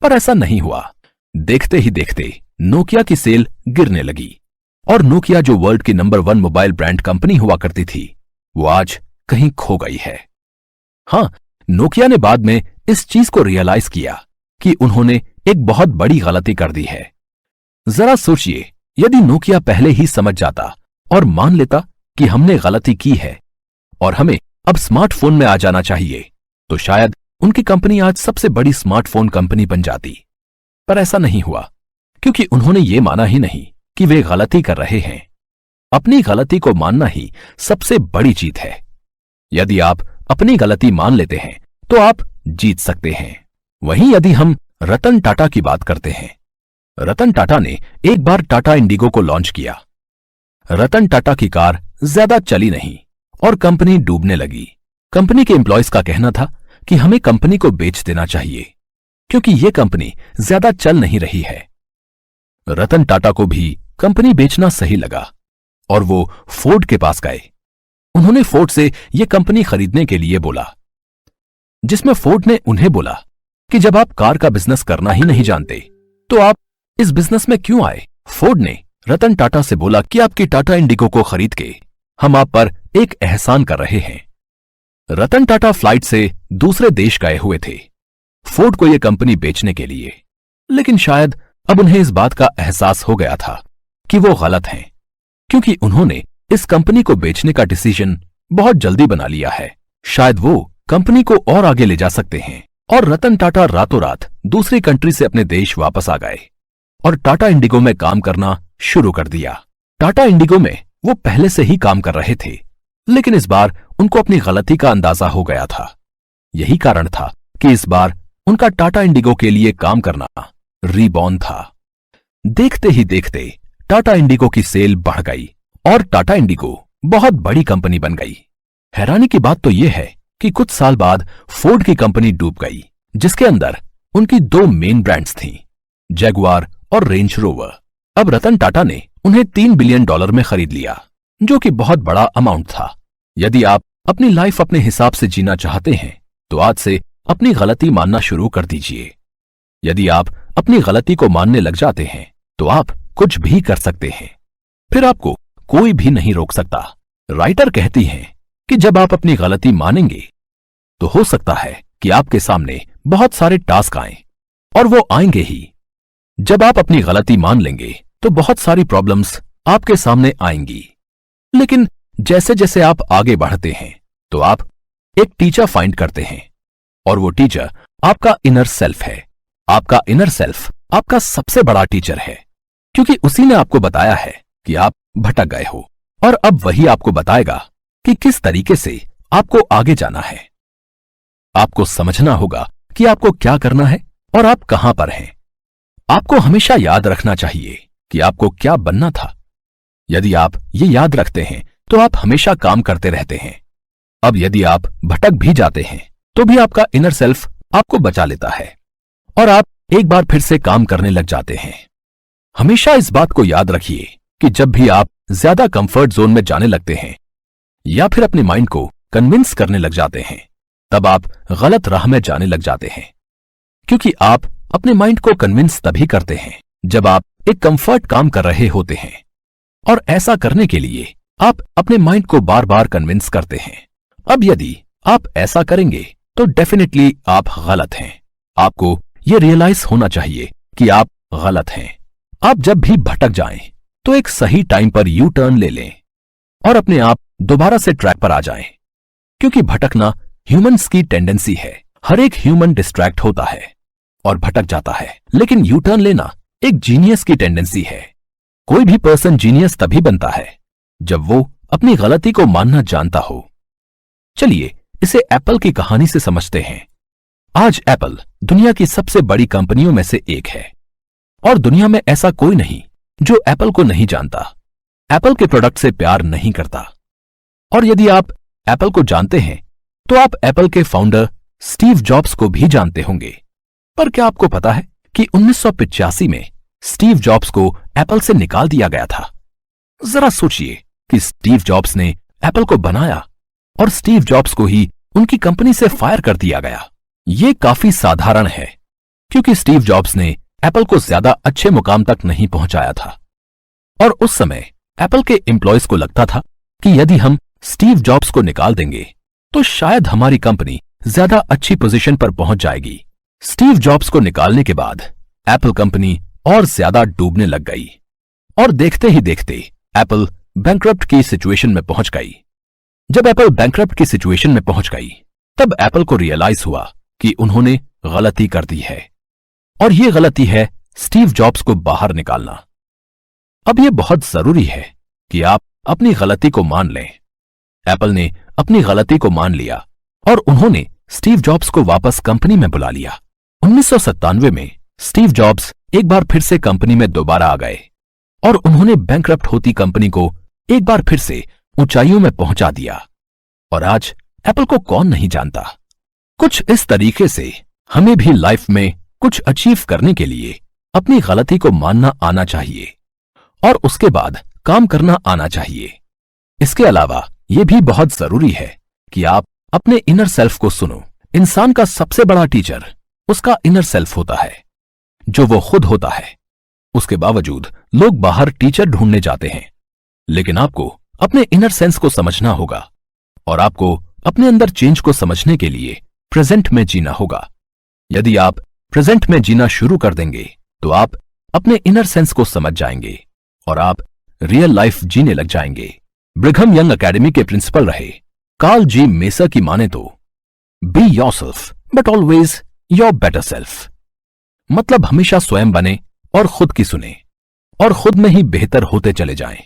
पर ऐसा नहीं हुआ। देखते ही देखते नोकिया की सेल गिरने लगी और नोकिया जो वर्ल्ड की नंबर 1 मोबाइल ब्रांड कंपनी हुआ करती थी, वो आज कहीं खो गई है। हां, नोकिया ने बाद में इस चीज को रियलाइज किया कि उन्होंने एक बहुत बड़ी गलती कर दी है। जरा सोचिए, यदि नोकिया पहले ही समझ जाता और मान लेता कि हमने गलती की है और हमें अब स्मार्टफोन में आ जाना चाहिए, तो शायद उनकी कंपनी आज सबसे बड़ी स्मार्टफोन कंपनी बन जाती। पर ऐसा नहीं हुआ, क्योंकि उन्होंने ये माना ही नहीं कि वे गलती कर रहे हैं। अपनी गलती को मानना ही सबसे बड़ी जीत है। यदि आप अपनी गलती मान लेते हैं तो आप जीत सकते हैं। वहीं यदि हम रतन टाटा की बात करते हैं, रतन टाटा ने एक बार टाटा इंडिगो को लॉन्च किया। रतन टाटा की कार ज्यादा चली नहीं और कंपनी डूबने लगी। कंपनी के एम्प्लॉयज का कहना था कि हमें कंपनी को बेच देना चाहिए क्योंकि यह कंपनी ज्यादा चल नहीं रही है। रतन टाटा को भी कंपनी बेचना सही लगा और वो फोर्ड के पास गए। उन्होंने फोर्ड से यह कंपनी खरीदने के लिए बोला, जिसमें फोर्ड ने उन्हें बोला कि जब आप कार का बिजनेस करना ही नहीं जानते तो आप इस बिजनेस में क्यों आए। फोर्ड ने रतन टाटा से बोला कि आपकी टाटा इंडिगो को खरीद के हम आप पर एक एहसान कर रहे हैं। रतन टाटा फ्लाइट से दूसरे देश गए हुए थे फोर्ड को यह कंपनी बेचने के लिए, लेकिन शायद अब उन्हें इस बात का एहसास हो गया था कि वो गलत हैं, क्योंकि उन्होंने इस कंपनी को बेचने का डिसीजन बहुत जल्दी बना लिया है। शायद वो कंपनी को और आगे ले जा सकते हैं और रतन टाटा रातों रात दूसरी कंट्री से अपने देश वापस आ गए और टाटा इंडिगो में काम करना शुरू कर दिया। टाटा इंडिगो में वो पहले से ही काम कर रहे थे, लेकिन इस बार उनको अपनी गलती का अंदाजा हो गया था। यही कारण था कि इस बार उनका टाटा इंडिगो के लिए काम करना रीबॉर्न था। देखते ही देखते टाटा इंडिगो की सेल बढ़ गई और टाटा इंडिगो बहुत बड़ी कंपनी बन गई। हैरानी की बात तो यह है कि कुछ साल बाद फोर्ड की कंपनी डूब गई, जिसके अंदर उनकी दो मेन ब्रांड्स थीं, जैगुआर और रेंज रोवर। अब रतन टाटा ने उन्हें $3 बिलियन में खरीद लिया, जो कि बहुत बड़ा अमाउंट था। यदि आप अपनी लाइफ अपने हिसाब से जीना चाहते हैं तो आज से अपनी गलती मानना शुरू कर दीजिए। यदि आप अपनी गलती को मानने लग जाते हैं तो आप कुछ भी कर सकते हैं, फिर आपको कोई भी नहीं रोक सकता। राइटर कहती हैं कि जब आप अपनी गलती मानेंगे तो हो सकता है कि आपके सामने बहुत सारे टास्क आएं, और वो आएंगे ही। जब आप अपनी गलती मान लेंगे तो बहुत सारी प्रॉब्लम्स आपके सामने आएंगी, लेकिन जैसे जैसे आप आगे बढ़ते हैं तो आप एक टीचर फाइंड करते हैं, और वो टीचर आपका इनर सेल्फ है। आपका इनर सेल्फ आपका सबसे बड़ा टीचर है, क्योंकि उसी ने आपको बताया है कि आप भटक गए हो, और अब वही आपको बताएगा कि किस तरीके से आपको आगे जाना है। आपको समझना होगा कि आपको क्या करना है और आप कहां पर हैं। आपको हमेशा याद रखना चाहिए कि आपको क्या बनना था। यदि आप ये याद रखते हैं तो आप हमेशा काम करते रहते हैं। अब यदि आप भटक भी जाते हैं तो भी आपका इनर सेल्फ आपको बचा लेता है और आप एक बार फिर से काम करने लग जाते हैं। हमेशा इस बात को याद रखिए कि जब भी आप ज्यादा कंफर्ट जोन में जाने लगते हैं या फिर अपने माइंड को कन्विंस करने लग जाते हैं, तब आप गलत राह में जाने लग जाते हैं, क्योंकि आप अपने माइंड को कन्विंस तभी करते हैं जब आप एक कंफर्ट काम कर रहे होते हैं, और ऐसा करने के लिए आप अपने माइंड को बार बार कन्विंस करते हैं। अब यदि आप ऐसा करेंगे तो डेफिनेटली आप गलत हैं। आपको यह रियलाइज होना चाहिए कि आप गलत हैं। आप जब भी भटक जाएं तो एक सही टाइम पर यू टर्न ले लें और अपने आप दोबारा से ट्रैक पर आ जाएं, क्योंकि भटकना ह्यूमंस की टेंडेंसी है। हर एक ह्यूमन डिस्ट्रैक्ट होता है और भटक जाता है, लेकिन यू टर्न लेना एक जीनियस की टेंडेंसी है। कोई भी पर्सन जीनियस तभी बनता है जब वो अपनी गलती को मानना जानता हो। चलिए इसे एप्पल की कहानी से समझते हैं। आज एप्पल दुनिया की सबसे बड़ी कंपनियों में से एक है, और दुनिया में ऐसा कोई नहीं जो एप्पल को नहीं जानता, एप्पल के प्रोडक्ट से प्यार नहीं करता। और यदि आप एप्पल को जानते हैं तो आप एप्पल के फाउंडर स्टीव जॉब्स को भी जानते होंगे। पर क्या आपको पता है कि 1985 में स्टीव जॉब्स को एप्पल से निकाल दिया गया था? जरा सोचिए कि स्टीव जॉब्स ने एप्पल को बनाया और स्टीव जॉब्स को ही उनकी कंपनी से फायर कर दिया गया। ये काफी साधारण है, क्योंकि स्टीव जॉब्स ने एप्पल को ज्यादा अच्छे मुकाम तक नहीं पहुंचाया था, और उस समय एप्पल के एम्प्लॉयज को लगता था कि यदि हम स्टीव जॉब्स को निकाल देंगे तो शायद हमारी कंपनी ज्यादा अच्छी पोजीशन पर पहुंच जाएगी। स्टीव जॉब्स को निकालने के बाद एप्पल कंपनी और ज्यादा डूबने लग गई, और देखते ही देखते एप्पल बैंकरप्ट की सिचुएशन में पहुंच गई। जब एप्पल बैंकरप्ट की सिचुएशन में पहुंच गई तब एप्पल को रियलाइज हुआ कि उन्होंने गलती कर दी है, और यह गलती है स्टीव जॉब्स को बाहर निकालना। अब यह बहुत जरूरी है कि आप अपनी गलती को मान लें। एप्पल ने अपनी गलती को मान लिया और उन्होंने स्टीव जॉब्स को वापस कंपनी में बुला लिया। 1997 में स्टीव जॉब्स एक बार फिर से कंपनी में दोबारा आ गए और उन्होंने बैंकरप्ट होती कंपनी को एक बार फिर से ऊंचाइयों में पहुंचा दिया। और आज एप्पल को कौन नहीं जानता। कुछ इस तरीके से हमें भी लाइफ में कुछ अचीव करने के लिए अपनी गलती को मानना आना चाहिए और उसके बाद काम करना आना चाहिए। इसके अलावा यह भी बहुत जरूरी है कि आप अपने इनर सेल्फ को सुनो। इंसान का सबसे बड़ा टीचर उसका इनर सेल्फ होता है, जो वो खुद होता है। उसके बावजूद लोग बाहर टीचर ढूंढने जाते हैं, लेकिन आपको अपने इनर सेंस को समझना होगा और आपको अपने अंदर चेंज को समझने के लिए प्रेजेंट में जीना होगा। यदि आप प्रेजेंट में जीना शुरू कर देंगे तो आप अपने इनर सेंस को समझ जाएंगे और आप रियल लाइफ जीने लग जाएंगे। ब्रिघम यंग एकेडमी के प्रिंसिपल रहे कार्ल जी मेसर की माने तो be yourself but always your better self. मतलब हमेशा स्वयं बने और खुद की सुने और खुद में ही बेहतर होते चले जाएं।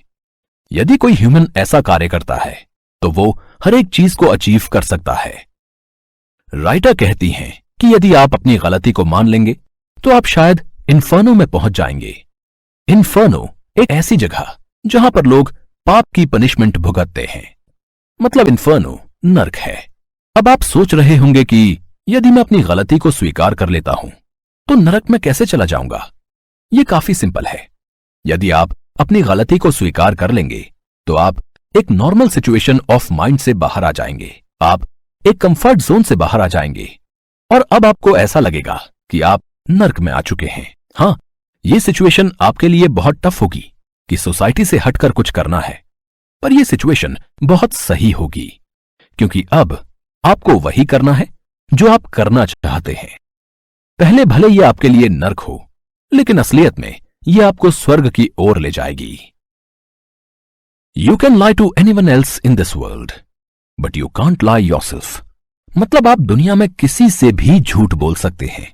यदि कोई ह्यूमन ऐसा कार्य करता है तो वो हर एक चीज को अचीव कर सकता है। राइटर कहती हैं कि यदि आप अपनी गलती को मान लेंगे तो आप शायद इन्फर्नो में पहुंच जाएंगे। इन्फर्नो एक ऐसी जगह जहां पर लोग पाप की पनिशमेंट भुगतते हैं। मतलब इन्फर्नो नर्क है। अब आप सोच रहे होंगे कि यदि मैं अपनी गलती को स्वीकार कर लेता हूं तो नरक में कैसे चला जाऊंगा। यह काफी सिंपल है। यदि आप अपनी गलती को स्वीकार कर लेंगे तो आप एक नॉर्मल सिचुएशन ऑफ माइंड से बाहर आ जाएंगे। आप एक कंफर्ट जोन से बाहर आ जाएंगे और अब आपको ऐसा लगेगा कि आप नर्क में आ चुके हैं। हां, यह सिचुएशन आपके लिए बहुत टफ होगी कि सोसाइटी से हटकर कुछ करना है, पर यह सिचुएशन बहुत सही होगी क्योंकि अब आपको वही करना है जो आप करना चाहते हैं। पहले भले यह आपके लिए नर्क हो, लेकिन असलियत में यह आपको स्वर्ग की ओर ले जाएगी। You can lie to anyone else in this world but you can't lie yourself. मतलब आप दुनिया में किसी से भी झूठ बोल सकते हैं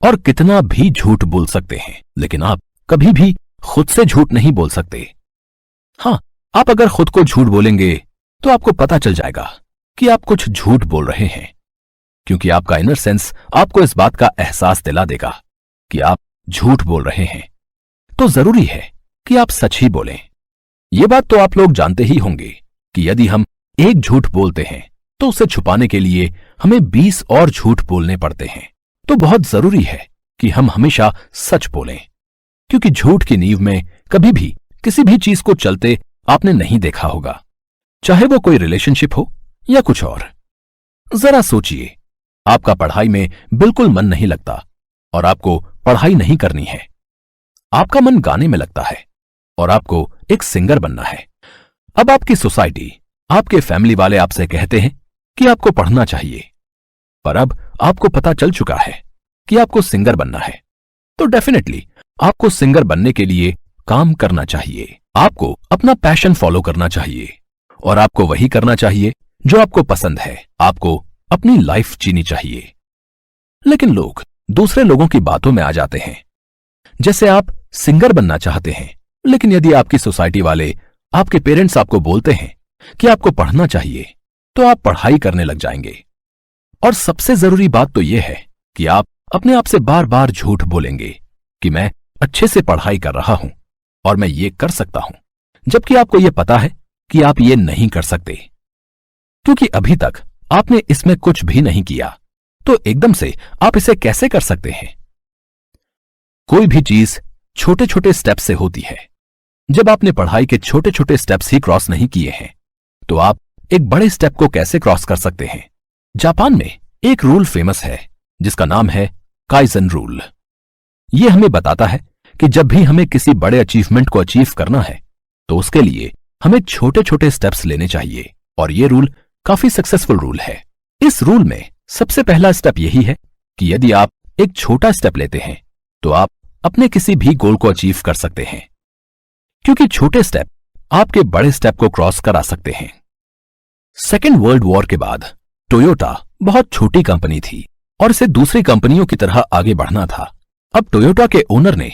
और कितना भी झूठ बोल सकते हैं, लेकिन आप कभी भी खुद से झूठ नहीं बोल सकते। हां, आप अगर खुद को झूठ बोलेंगे तो आपको पता चल जाएगा कि आप कुछ झूठ बोल रहे हैं, क्योंकि आपका इनर सेंस आपको इस बात का एहसास दिला देगा कि आप झूठ बोल रहे हैं। तो जरूरी है कि आप सच ही बोलें। यह बात तो आप लोग जानते ही होंगे कि यदि हम एक झूठ बोलते हैं तो उसे छुपाने के लिए हमें 20 और झूठ बोलने पड़ते हैं। तो बहुत जरूरी है कि हम हमेशा सच बोलें, क्योंकि झूठ की नींव में कभी भी किसी भी चीज को चलते आपने नहीं देखा होगा, चाहे वो कोई रिलेशनशिप हो या कुछ और। जरा सोचिए, आपका पढ़ाई में बिल्कुल मन नहीं लगता और आपको पढ़ाई नहीं करनी है। आपका मन गाने में लगता है और आपको एक सिंगर बनना है। अब आपकी सोसाइटी, आपके फैमिली वाले आपसे कहते हैं कि आपको पढ़ना चाहिए, पर अब आपको पता चल चुका है कि आपको सिंगर बनना है, तो डेफिनेटली आपको सिंगर बनने के लिए काम करना चाहिए। आपको अपना पैशन फॉलो करना चाहिए और आपको वही करना चाहिए जो आपको पसंद है। आपको अपनी लाइफ जीनी चाहिए। लेकिन लोग दूसरे लोगों की बातों में आ जाते हैं। जैसे आप सिंगर बनना चाहते हैं, लेकिन यदि आपकी सोसाइटी वाले, आपके पेरेंट्स आपको बोलते हैं कि आपको पढ़ना चाहिए, तो आप पढ़ाई करने लग जाएंगे। और सबसे जरूरी बात तो यह है कि आप अपने आप से बार बार झूठ बोलेंगे कि मैं अच्छे से पढ़ाई कर रहा हूं और मैं ये कर सकता हूं, जबकि आपको यह पता है कि आप ये नहीं कर सकते, क्योंकि अभी तक आपने इसमें कुछ भी नहीं किया। तो एकदम से आप इसे कैसे कर सकते हैं? कोई भी चीज छोटे छोटे स्टेप से होती है। जब आपने पढ़ाई के छोटे छोटे स्टेप्स ही क्रॉस नहीं किए हैं, तो आप एक बड़े स्टेप को कैसे क्रॉस कर सकते हैं? जापान में एक रूल फेमस है जिसका नाम है काइजन रूल। यह हमें बताता है कि जब भी हमें किसी बड़े अचीवमेंट को अचीव करना है तो उसके लिए हमें छोटे छोटे स्टेप्स लेने चाहिए। और यह रूल काफी सक्सेसफुल रूल है। इस रूल में सबसे पहला स्टेप यही है कि यदि आप एक छोटा स्टेप लेते हैं तो आप अपने किसी भी गोल को अचीव कर सकते हैं, क्योंकि छोटे स्टेप आपके बड़े स्टेप को क्रॉस करा सकते हैं। सेकेंड वर्ल्ड वॉर के बाद टोयोटा बहुत छोटी कंपनी थी और इसे दूसरी कंपनियों की तरह आगे बढ़ना था। अब टोयोटा के ओनर ने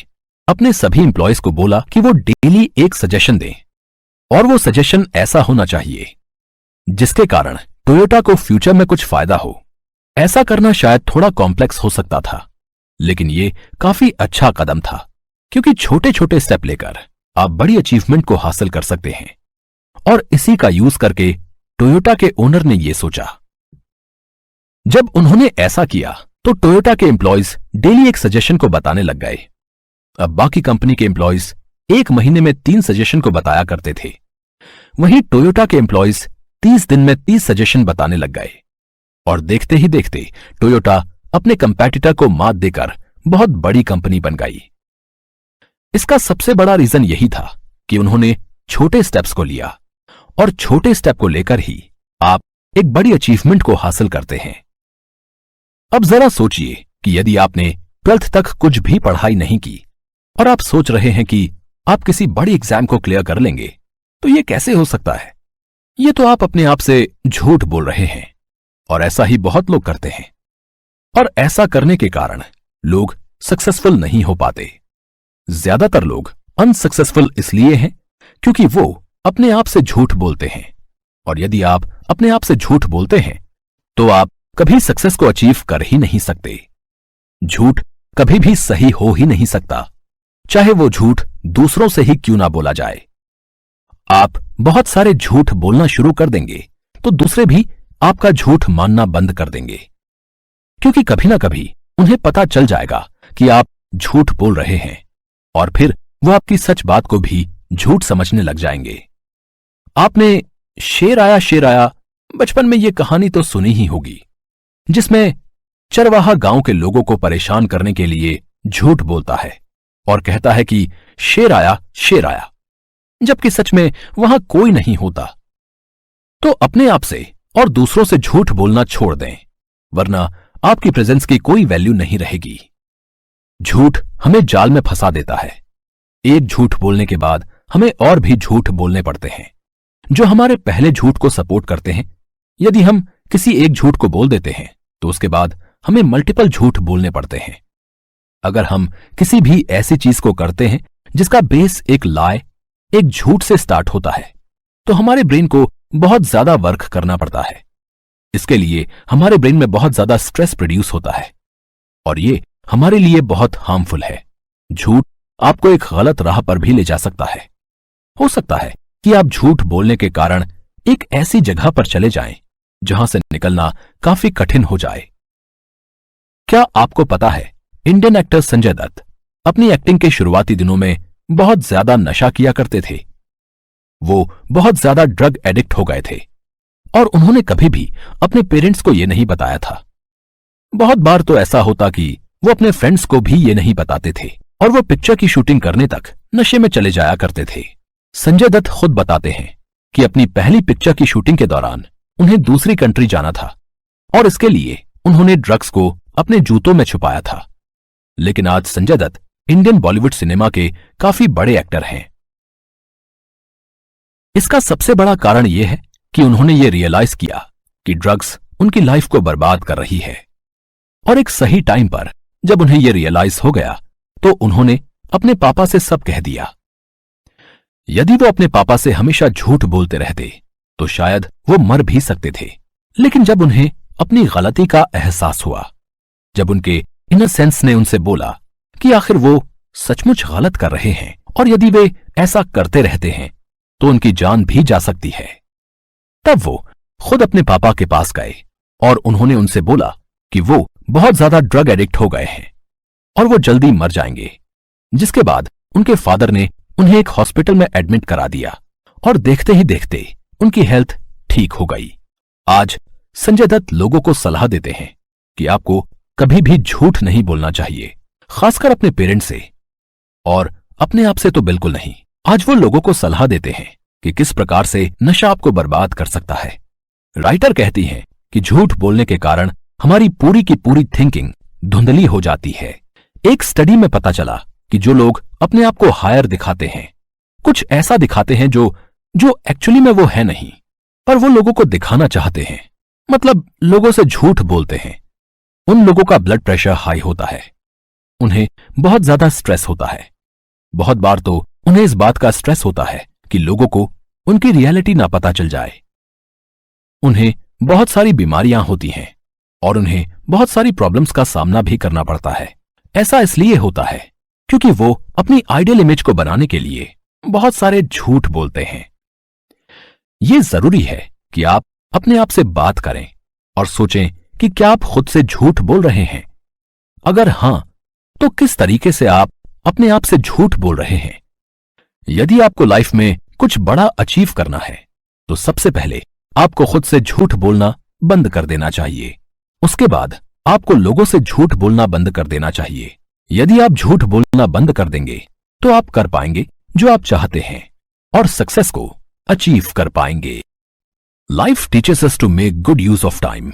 अपने सभी एम्प्लॉयज को बोला कि वो डेली एक सजेशन दें, और वो सजेशन ऐसा होना चाहिए जिसके कारण टोयोटा को फ्यूचर में कुछ फायदा हो। ऐसा करना शायद थोड़ा कॉम्प्लेक्स हो सकता था, लेकिन ये काफी अच्छा कदम था, क्योंकि छोटे छोटे स्टेप लेकर आप बड़ी अचीवमेंट को हासिल कर सकते हैं। और इसी का यूज करके टोयोटा के ओनर ने यह सोचा। जब उन्होंने ऐसा किया तो टोयोटा के एम्प्लॉयज डेली एक सजेशन को बताने लग गए। अब बाकी कंपनी के एम्प्लॉयज एक महीने में 3 सजेशन को बताया करते थे, वहीं टोयोटा के एम्प्लॉयज 30 दिन में 30 सजेशन बताने लग गए। और देखते ही देखते टोयोटा अपने कंपैटिटर को मात देकर बहुत बड़ी कंपनी बन गई। इसका सबसे बड़ा रीजन यही था कि उन्होंने छोटे स्टेप्स को लिया, और छोटे स्टेप को लेकर ही आप एक बड़ी अचीवमेंट को हासिल करते हैं। अब जरा सोचिए कि यदि आपने 12th तक कुछ भी पढ़ाई नहीं की और आप सोच रहे हैं कि आप किसी बड़ी एग्जाम को क्लियर कर लेंगे, तो यह कैसे हो सकता है? यह तो आप अपने आप से झूठ बोल रहे हैं, और ऐसा ही बहुत लोग करते हैं। और ऐसा करने के कारण लोग सक्सेसफुल नहीं हो पाते। ज्यादातर लोग अनसक्सेसफुल इसलिए हैं क्योंकि वो अपने आप से झूठ बोलते हैं, और यदि आप अपने आप से झूठ बोलते हैं तो आप कभी सक्सेस को अचीव कर ही नहीं सकते। झूठ कभी भी सही हो ही नहीं सकता, चाहे वो झूठ दूसरों से ही क्यों ना बोला जाए। आप बहुत सारे झूठ बोलना शुरू कर देंगे तो दूसरे भी आपका झूठ मानना बंद कर देंगे, क्योंकि कभी ना कभी उन्हें पता चल जाएगा कि आप झूठ बोल रहे हैं, और फिर वो आपकी सच बात को भी झूठ समझने लग जाएंगे। आपने शेर आया बचपन में ये कहानी तो सुनी ही होगी, जिसमें चरवाहा गांव के लोगों को परेशान करने के लिए झूठ बोलता है और कहता है कि शेर आया, जबकि सच में वहां कोई नहीं होता। तो अपने आप से और दूसरों से झूठ बोलना छोड़ दें, वरना आपकी प्रेजेंस की कोई वैल्यू नहीं रहेगी। झूठ हमें जाल में फंसा देता है। एक झूठ बोलने के बाद हमें और भी झूठ बोलने पड़ते हैं जो हमारे पहले झूठ को सपोर्ट करते हैं। यदि हम किसी एक झूठ को बोल देते हैं तो उसके बाद हमें मल्टीपल झूठ बोलने पड़ते हैं। अगर हम किसी भी ऐसी चीज को करते हैं जिसका बेस एक लाए, एक झूठ से स्टार्ट होता है, तो हमारे ब्रेन को बहुत ज्यादा वर्क करना पड़ता है। इसके लिए हमारे ब्रेन में बहुत ज्यादा स्ट्रेस प्रोड्यूस होता है, और ये हमारे लिए बहुत हार्मफुल है। झूठ आपको एक गलत राह पर भी ले जा सकता है। हो सकता है कि आप झूठ बोलने के कारण एक ऐसी जगह पर चले जाएं जहां से निकलना काफी कठिन हो जाए। क्या आपको पता है, इंडियन एक्टर संजय दत्त अपनी एक्टिंग के शुरुआती दिनों में बहुत ज्यादा नशा किया करते थे। वो बहुत ज्यादा ड्रग एडिक्ट हो गए थे, और उन्होंने कभी भी अपने पेरेंट्स को यह नहीं बताया था। बहुत बार तो ऐसा होता कि वो अपने फ्रेंड्स को भी ये नहीं बताते थे, और वो पिक्चर की शूटिंग करने तक नशे में चले जाया करते थे। संजय दत्त खुद बताते हैं कि अपनी पहली पिक्चर की शूटिंग के दौरान उन्हें दूसरी कंट्री जाना था, और इसके लिए उन्होंने ड्रग्स को अपने जूतों में छुपाया था। लेकिन आज संजय दत्त इंडियन बॉलीवुड सिनेमा के काफी बड़े एक्टर हैं। इसका सबसे बड़ा कारण यह है कि उन्होंने ये रियलाइज किया कि ड्रग्स उनकी लाइफ को बर्बाद कर रही है, और एक सही टाइम पर जब उन्हें यह रियलाइज हो गया तो उन्होंने अपने पापा से सब कह दिया। यदि वो अपने पापा से हमेशा झूठ बोलते रहते तो शायद वो मर भी सकते थे। लेकिन जब उन्हें अपनी गलती का एहसास हुआ, जब उनके इनर सेंस ने उनसे बोला कि आखिर वो सचमुच गलत कर रहे हैं, और यदि वे ऐसा करते रहते हैं तो उनकी जान भी जा सकती है, तब वो खुद अपने पापा के पास गए और उन्होंने उनसे बोला कि वो बहुत ज्यादा ड्रग एडिक्ट हो गए हैं और वो जल्दी मर जाएंगे। जिसके बाद उनके फादर ने उन्हें एक हॉस्पिटल में एडमिट करा दिया, और देखते ही देखते उनकी हेल्थ ठीक हो गई। आज संजय दत्त लोगों को सलाह देते हैं कि आपको कभी भी झूठ नहीं बोलना चाहिए, खासकर अपने पेरेंट्स से, और अपने आप से तो बिल्कुल नहीं। आज वो लोगों को सलाह देते हैं कि किस प्रकार से नशा आपको बर्बाद कर सकता है। राइटर कहती हैं कि झूठ बोलने के कारण हमारी पूरी की पूरी थिंकिंग धुंधली हो जाती है। एक स्टडी में पता चला कि जो लोग अपने आप को हायर दिखाते हैं, कुछ ऐसा दिखाते हैं जो एक्चुअली में वो है नहीं, पर वो लोगों को दिखाना चाहते हैं, मतलब लोगों से झूठ बोलते हैं। उन लोगों का ब्लड प्रेशर हाई होता है, उन्हें बहुत ज्यादा स्ट्रेस होता है। बहुत बार तो उन्हें इस बात का स्ट्रेस होता है कि लोगों को उनकी रियलिटी ना पता चल जाए। उन्हें बहुत सारी बीमारियां होती हैं और उन्हें बहुत सारी प्रॉब्लम्स का सामना भी करना पड़ता है। ऐसा इसलिए होता है क्योंकि वो अपनी आइडियल इमेज को बनाने के लिए बहुत सारे झूठ बोलते हैं। ये जरूरी है कि आप अपने आप से बात करें और सोचें कि क्या आप खुद से झूठ बोल रहे हैं। अगर हां, तो किस तरीके से आप अपने आप से झूठ बोल रहे हैं। यदि आपको लाइफ में कुछ बड़ा अचीव करना है तो सबसे पहले आपको खुद से झूठ बोलना बंद कर देना चाहिए। उसके बाद आपको लोगों से झूठ बोलना बंद कर देना चाहिए। यदि आप झूठ बोलना बंद कर देंगे तो आप कर पाएंगे जो आप चाहते हैं और सक्सेस को अचीव कर पाएंगे। Life teaches us to make good use of time,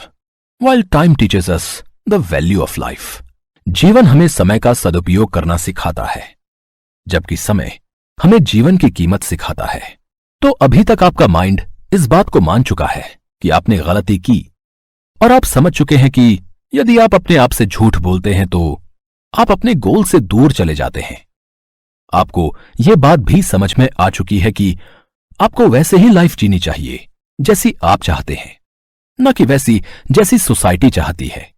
while time teaches us the value of life. जीवन हमें समय का सदुपयोग करना सिखाता है, जबकि समय हमें जीवन की कीमत सिखाता है। तो अभी तक आपका माइंड इस बात को मान चुका है कि आपने गलती की, और आप समझ चुके हैं कि यदि आप अपने आप से झूठ बोलते हैं तो आप अपने गोल से दूर चले जाते हैं। आपको यह बात भी समझ में आ चुकी है कि आपको वैसे ही लाइफ जीनी चाहिए जैसी आप चाहते हैं, न कि वैसी जैसी सोसाइटी चाहती है।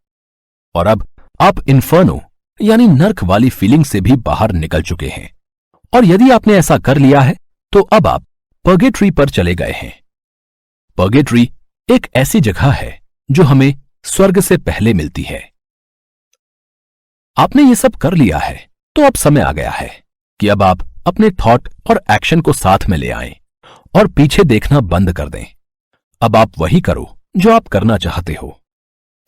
और अब आप इन्फर्नो यानी नर्क वाली फीलिंग से भी बाहर निकल चुके हैं। और यदि आपने ऐसा कर लिया है तो अब आप पर्गेटरी पर चले गए हैं। पर्गेटरी एक ऐसी जगह है जो हमें स्वर्ग से पहले मिलती है। आपने ये सब कर लिया है तो अब समय आ गया है कि अब आप अपने थॉट और एक्शन को साथ में ले आएं और पीछे देखना बंद कर दें। अब आप वही करो जो आप करना चाहते हो।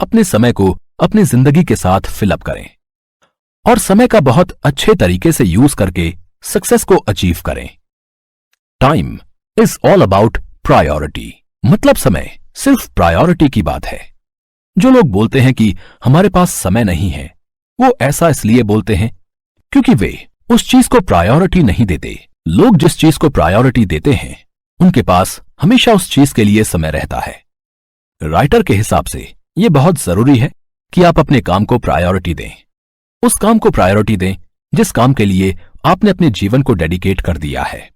अपने समय को अपनी जिंदगी के साथ फिलअप करें और समय का बहुत अच्छे तरीके से यूज करके सक्सेस को अचीव करें। Time is all about priority, मतलब समय सिर्फ प्रायोरिटी की बात है। जो लोग बोलते हैं कि हमारे पास समय नहीं है, वो ऐसा इसलिए बोलते हैं क्योंकि वे उस चीज को प्रायोरिटी नहीं देते। लोग जिस चीज को प्रायोरिटी देते हैं उनके पास हमेशा उस चीज के लिए समय रहता है। राइटर के हिसाब से यह बहुत जरूरी है कि आप अपने काम को प्रायोरिटी दें। उस काम को प्रायोरिटी दें जिस काम के लिए आपने अपने जीवन को डेडिकेट कर दिया है।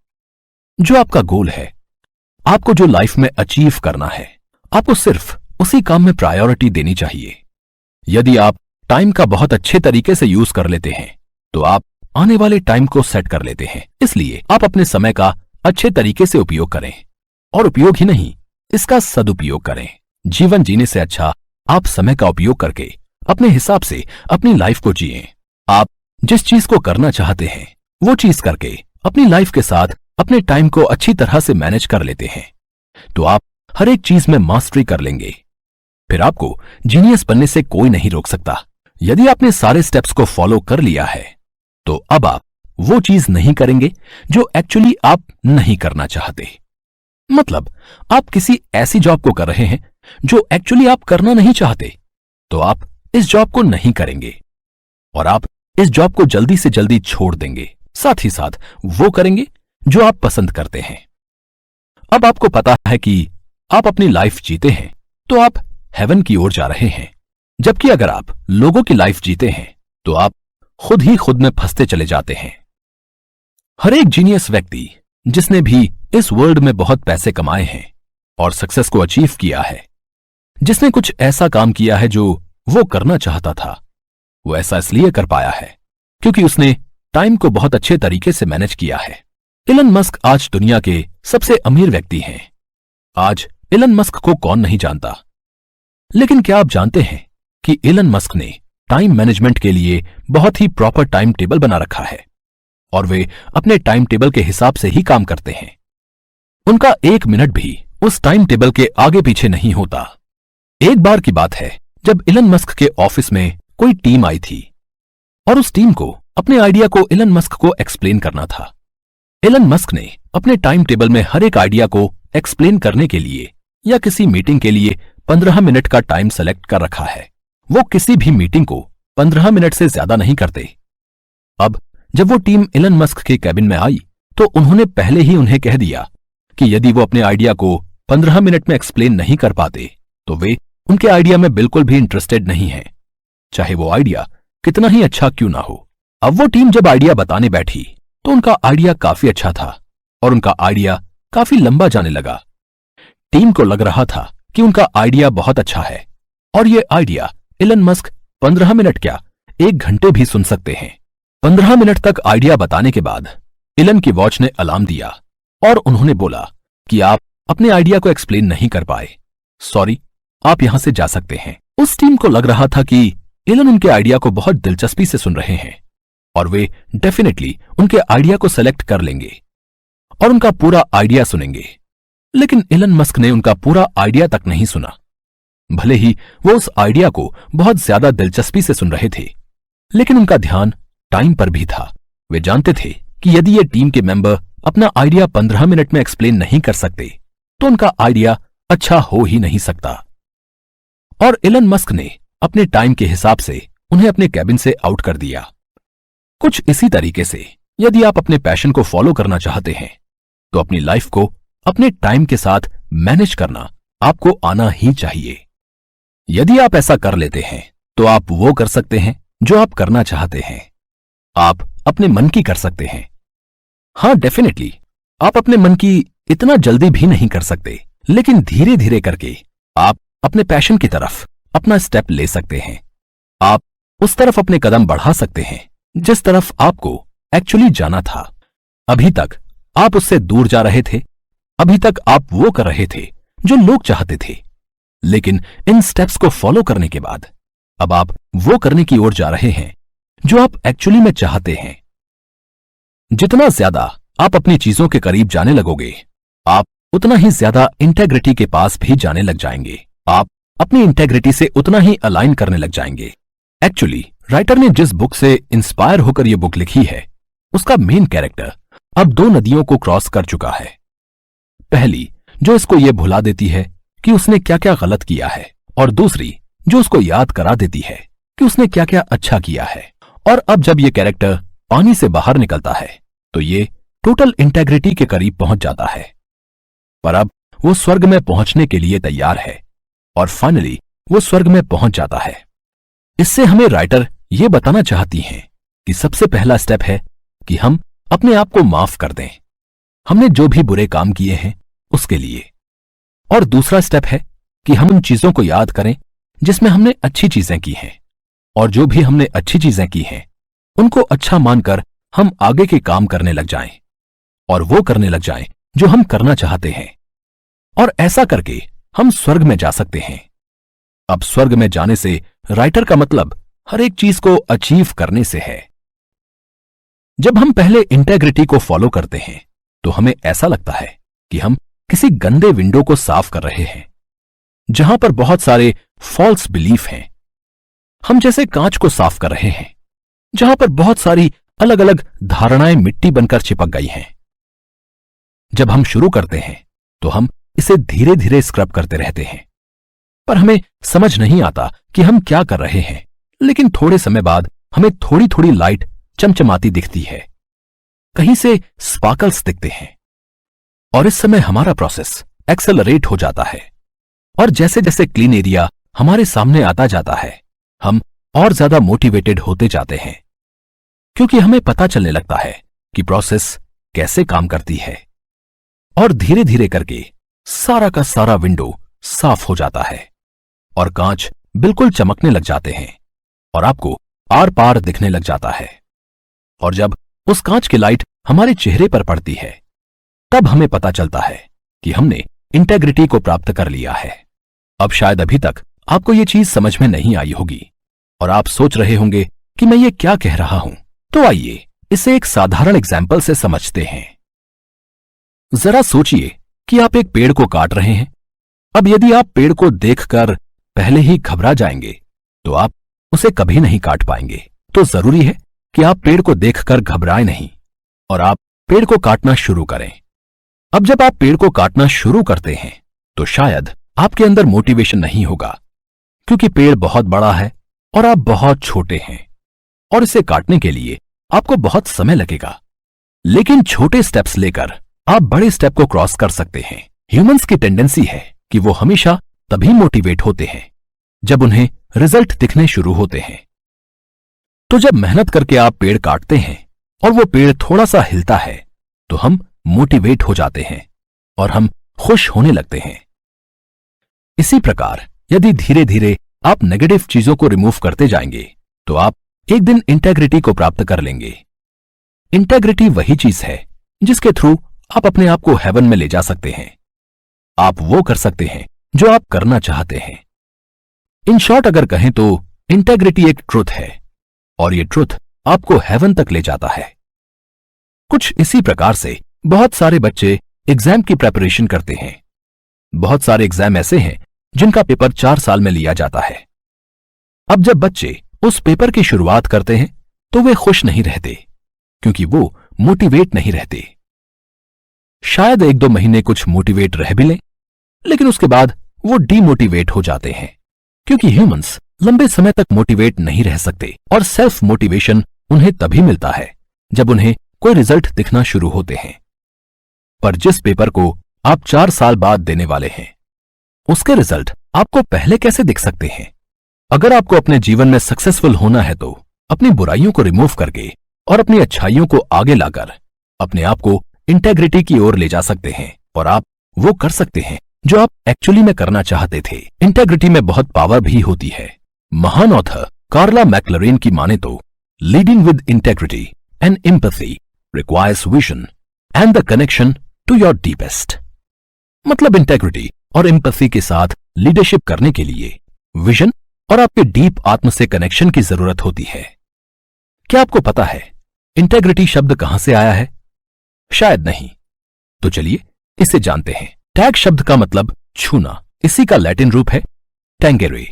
जो आपका गोल है, आपको जो लाइफ में अचीव करना है, आपको सिर्फ उसी काम में प्रायोरिटी देनी चाहिए। यदि आप टाइम का बहुत अच्छे तरीके से यूज कर लेते हैं तो आप आने वाले टाइम को सेट कर लेते हैं। इसलिए आप अपने समय का अच्छे तरीके से उपयोग करें, और उपयोग ही नहीं, इसका सदुपयोग करें। जीवन जीने से अच्छा आप समय का उपयोग करके अपने हिसाब से अपनी लाइफ को जिएं। आप जिस चीज को करना चाहते हैं वो चीज करके अपनी लाइफ के साथ अपने टाइम को अच्छी तरह से मैनेज कर लेते हैं तो आप हर एक चीज में मास्टरी कर लेंगे। फिर आपको जीनियस बनने से कोई नहीं रोक सकता। यदि आपने सारे स्टेप्स को फॉलो कर लिया है तो अब आप वो चीज नहीं करेंगे जो एक्चुअली आप नहीं करना चाहते। मतलब आप किसी ऐसी जॉब को कर रहे हैं जो एक्चुअली आप करना नहीं चाहते, तो आप इस जॉब को नहीं करेंगे और आप इस जॉब को जल्दी से जल्दी छोड़ देंगे। साथ ही साथ वो करेंगे जो आप पसंद करते हैं। अब आपको पता है कि आप अपनी लाइफ जीते हैं तो आप हेवन की ओर जा रहे हैं, जबकि अगर आप लोगों की लाइफ जीते हैं तो आप खुद ही खुद में फंसते चले जाते हैं। हर एक जीनियस व्यक्ति जिसने भी इस वर्ल्ड में बहुत पैसे कमाए हैं और सक्सेस को अचीव किया है, जिसने कुछ ऐसा काम किया है जो वो करना चाहता था, वो ऐसा इसलिए कर पाया है क्योंकि उसने टाइम को बहुत अच्छे तरीके से मैनेज किया है। इलन मस्क आज दुनिया के सबसे अमीर व्यक्ति हैं। आज इलन मस्क को कौन नहीं जानता, लेकिन क्या आप जानते हैं कि इलन मस्क ने टाइम मैनेजमेंट के लिए बहुत ही प्रॉपर टाइम टेबल बना रखा है और वे अपने टाइम टेबल के हिसाब से ही काम करते हैं। उनका एक मिनट भी उस टाइम टेबल के आगे पीछे नहीं होता। एक बार की बात है जब इलन मस्क के ऑफिस में कोई टीम आई थी और उस टीम को अपने आइडिया को इलन मस्क को एक्सप्लेन करना था। इलन मस्क ने अपने टाइम टेबल में हर एक आइडिया को एक्सप्लेन करने के लिए या किसी मीटिंग के लिए 15 मिनट का टाइम सेलेक्ट कर रखा है। वो किसी भी मीटिंग को 15 मिनट से ज्यादा नहीं करते। अब जब वो टीम इलन मस्क के कैबिन में आई तो उन्होंने पहले ही उन्हें कह दिया कि यदि वो अपने आइडिया को 15 मिनट में एक्सप्लेन नहीं कर पाते तो वे उनके आइडिया में बिल्कुल भी इंटरेस्टेड नहीं है, चाहे वो आइडिया कितना ही अच्छा क्यों ना हो। अब वो टीम जब आइडिया बताने बैठी तो उनका आइडिया काफी अच्छा था और उनका आइडिया काफी लंबा जाने लगा। टीम को लग रहा था कि उनका आइडिया बहुत अच्छा है और ये आइडिया इलन मस्क 15 मिनट क्या 1 घंटे भी सुन सकते हैं। 15 मिनट तक आइडिया बताने के बाद इलन की वॉच ने अलार्म दिया और उन्होंने बोला कि आप अपने आइडिया को एक्सप्लेन नहीं कर पाए, सॉरी, आप यहां से जा सकते हैं। उस टीम को लग रहा था कि इलन उनके आइडिया को बहुत दिलचस्पी से सुन रहे हैं और वे डेफिनेटली उनके आइडिया को सेलेक्ट कर लेंगे और उनका पूरा आइडिया सुनेंगे। लेकिन इलन मस्क ने उनका पूरा आइडिया तक नहीं सुना। भले ही वो उस आइडिया को बहुत ज्यादा दिलचस्पी से सुन रहे थे, लेकिन उनका ध्यान टाइम पर भी था। वे जानते थे कि यदि ये टीम के मेंबर अपना आइडिया 15 मिनट में एक्सप्लेन नहीं कर सकते तो उनका आइडिया अच्छा हो ही नहीं सकता। और इलन मस्क ने अपने टाइम के हिसाब से उन्हें अपने कैबिन से आउट कर दिया। कुछ इसी तरीके से यदि आप अपने पैशन को फॉलो करना चाहते हैं तो अपनी लाइफ को अपने टाइम के साथ मैनेज करना आपको आना ही चाहिए। यदि आप ऐसा कर लेते हैं तो आप वो कर सकते हैं जो आप करना चाहते हैं। आप अपने मन की कर सकते हैं। हाँ, डेफिनेटली आप अपने मन की इतना जल्दी भी नहीं कर सकते, लेकिन धीरे धीरे करके आप अपने पैशन की तरफ अपना स्टेप ले सकते हैं। आप उस तरफ अपने कदम बढ़ा सकते हैं जिस तरफ आपको एक्चुअली जाना था। अभी तक आप उससे दूर जा रहे थे, अभी तक आप वो कर रहे थे जो लोग चाहते थे, लेकिन इन स्टेप्स को फॉलो करने के बाद अब आप वो करने की ओर जा रहे हैं जो आप एक्चुअली में चाहते हैं। जितना ज्यादा आप अपनी चीजों के करीब जाने लगोगे, आप उतना ही ज्यादा इंटेग्रिटी के पास भी जाने लग जाएंगे। आप अपनी इंटेग्रिटी से उतना ही अलाइन करने लग जाएंगे। एक्चुअली राइटर ने जिस बुक से इंस्पायर होकर यह बुक लिखी है, उसका मेन कैरेक्टर अब दो नदियों को क्रॉस कर चुका है। पहली जो इसको यह भुला देती है कि उसने क्या क्या गलत किया है, और दूसरी जो उसको याद करा देती है कि उसने क्या क्या अच्छा किया है। और अब जब यह कैरेक्टर पानी से बाहर निकलता है तो ये टोटल इंटेग्रिटी के करीब पहुंच जाता है। पर अब वो स्वर्ग में पहुंचने के लिए तैयार है और फाइनली वो स्वर्ग में पहुंच जाता है। इससे हमें राइटर ये बताना चाहती हैं कि सबसे पहला स्टेप है कि हम अपने आप को माफ कर दें, हमने जो भी बुरे काम किए हैं उसके लिए। और दूसरा स्टेप है कि हम उन चीजों को याद करें जिसमें हमने अच्छी चीजें की हैं, और जो भी हमने अच्छी चीजें की हैं उनको अच्छा मानकर हम आगे के काम करने लग जाएं और वो करने लग जाएं जो हम करना चाहते हैं। और ऐसा करके हम स्वर्ग में जा सकते हैं। अब स्वर्ग में जाने से राइटर का मतलब हर एक चीज को अचीव करने से है। जब हम पहले इंटेग्रिटी को फॉलो करते हैं तो हमें ऐसा लगता है कि हम किसी गंदे विंडो को साफ कर रहे हैं जहां पर बहुत सारे फॉल्स बिलीफ हैं। हम जैसे कांच को साफ कर रहे हैं जहां पर बहुत सारी अलग अलग धारणाएं मिट्टी बनकर चिपक गई हैं। जब हम शुरू करते हैं तो हम इसे धीरे धीरे स्क्रब करते रहते हैं, पर हमें समझ नहीं आता कि हम क्या कर रहे हैं। लेकिन थोड़े समय बाद हमें थोड़ी थोड़ी लाइट चमचमाती दिखती है, कहीं से स्पार्कल्स दिखते हैं, और इस समय हमारा प्रोसेस एक्सेलरेट हो जाता है। और जैसे जैसे क्लीन एरिया हमारे सामने आता जाता है, हम और ज्यादा मोटिवेटेड होते जाते हैं, क्योंकि हमें पता चलने लगता है कि प्रोसेस कैसे काम करती है। और धीरे धीरे करके सारा का सारा विंडो साफ हो जाता है और कांच बिल्कुल चमकने लग जाते हैं और आपको आर पार दिखने लग जाता है। और जब उस कांच की लाइट हमारे चेहरे पर पड़ती है तब हमें पता चलता है कि हमने इंटेग्रिटी को प्राप्त कर लिया है। अब शायद अभी तक आपको ये चीज समझ में नहीं आई होगी और आप सोच रहे होंगे कि मैं ये क्या कह रहा हूं। तो आइए इसे एक साधारण एग्जाम्पल से समझते हैं। जरा सोचिए कि आप एक पेड़ को काट रहे हैं। अब यदि आप पेड़ को देखकर पहले ही घबरा जाएंगे तो आप उसे कभी नहीं काट पाएंगे। तो जरूरी है कि आप पेड़ को देखकर घबराएं नहीं और आप पेड़ को काटना शुरू करें। अब जब आप पेड़ को काटना शुरू करते हैं तो शायद आपके अंदर मोटिवेशन नहीं होगा, क्योंकि पेड़ बहुत बड़ा है और आप बहुत छोटे हैं और इसे काटने के लिए आपको बहुत समय लगेगा। लेकिन छोटे स्टेप्स लेकर आप बड़े स्टेप को क्रॉस कर सकते हैं। ह्यूमंस की टेंडेंसी है कि वो हमेशा तभी मोटिवेट होते हैं जब उन्हें रिजल्ट दिखने शुरू होते हैं। तो जब मेहनत करके आप पेड़ काटते हैं और वो पेड़ थोड़ा सा हिलता है तो हम मोटिवेट हो जाते हैं और हम खुश होने लगते हैं। इसी प्रकार यदि धीरे धीरे आप नेगेटिव चीजों को रिमूव करते जाएंगे तो आप एक दिन इंटेग्रिटी को प्राप्त कर लेंगे। इंटेग्रिटी वही चीज है जिसके थ्रू आप अपने आप को हेवन में ले जा सकते हैं। आप वो कर सकते हैं जो आप करना चाहते हैं। इन शॉर्ट अगर कहें तो इंटेग्रिटी एक ट्रुथ है और ये ट्रुथ आपको हेवन तक ले जाता है। कुछ इसी प्रकार से बहुत सारे बच्चे एग्जाम की प्रिपरेशन करते हैं। बहुत सारे एग्जाम ऐसे हैं जिनका पेपर 4 साल में लिया जाता है। अब जब बच्चे उस पेपर की शुरुआत करते हैं तो वे खुश नहीं रहते, क्योंकि वो मोटिवेट नहीं रहते। शायद 1-2 महीने कुछ मोटिवेट रह भी लें, लेकिन उसके बाद वो डीमोटिवेट हो जाते हैं, क्योंकि ह्यूमंस लंबे समय तक मोटिवेट नहीं रह सकते और सेल्फ मोटिवेशन उन्हें तभी मिलता है जब उन्हें कोई रिजल्ट दिखना शुरू होते हैं। पर जिस पेपर को आप 4 साल बाद देने वाले हैं उसके रिजल्ट आपको पहले कैसे दिख सकते हैं? अगर आपको अपने जीवन में सक्सेसफुल होना है तो अपनी बुराइयों को रिमूव करके और अपनी अच्छाइयों को आगे लाकर अपने आप को इंटेग्रिटी की ओर ले जा सकते हैं और आप वो कर सकते हैं जो आप एक्चुअली में करना चाहते थे। इंटेग्रिटी में बहुत पावर भी होती है। महान ऑथर कार्ला मैक्लरेन की माने तो leading with integrity and empathy requires vision and the connection to your deepest. मतलब इंटेग्रिटी और एम्पैथी के साथ लीडरशिप करने के लिए विजन और आपके डीप आत्म से कनेक्शन की जरूरत होती है। क्या आपको पता है इंटेग्रिटी शब्द कहां से आया है? शायद नहीं। तो चलिए इसे जानते हैं। टैग शब्द का मतलब छूना, इसी का लैटिन रूप है टैंगेरे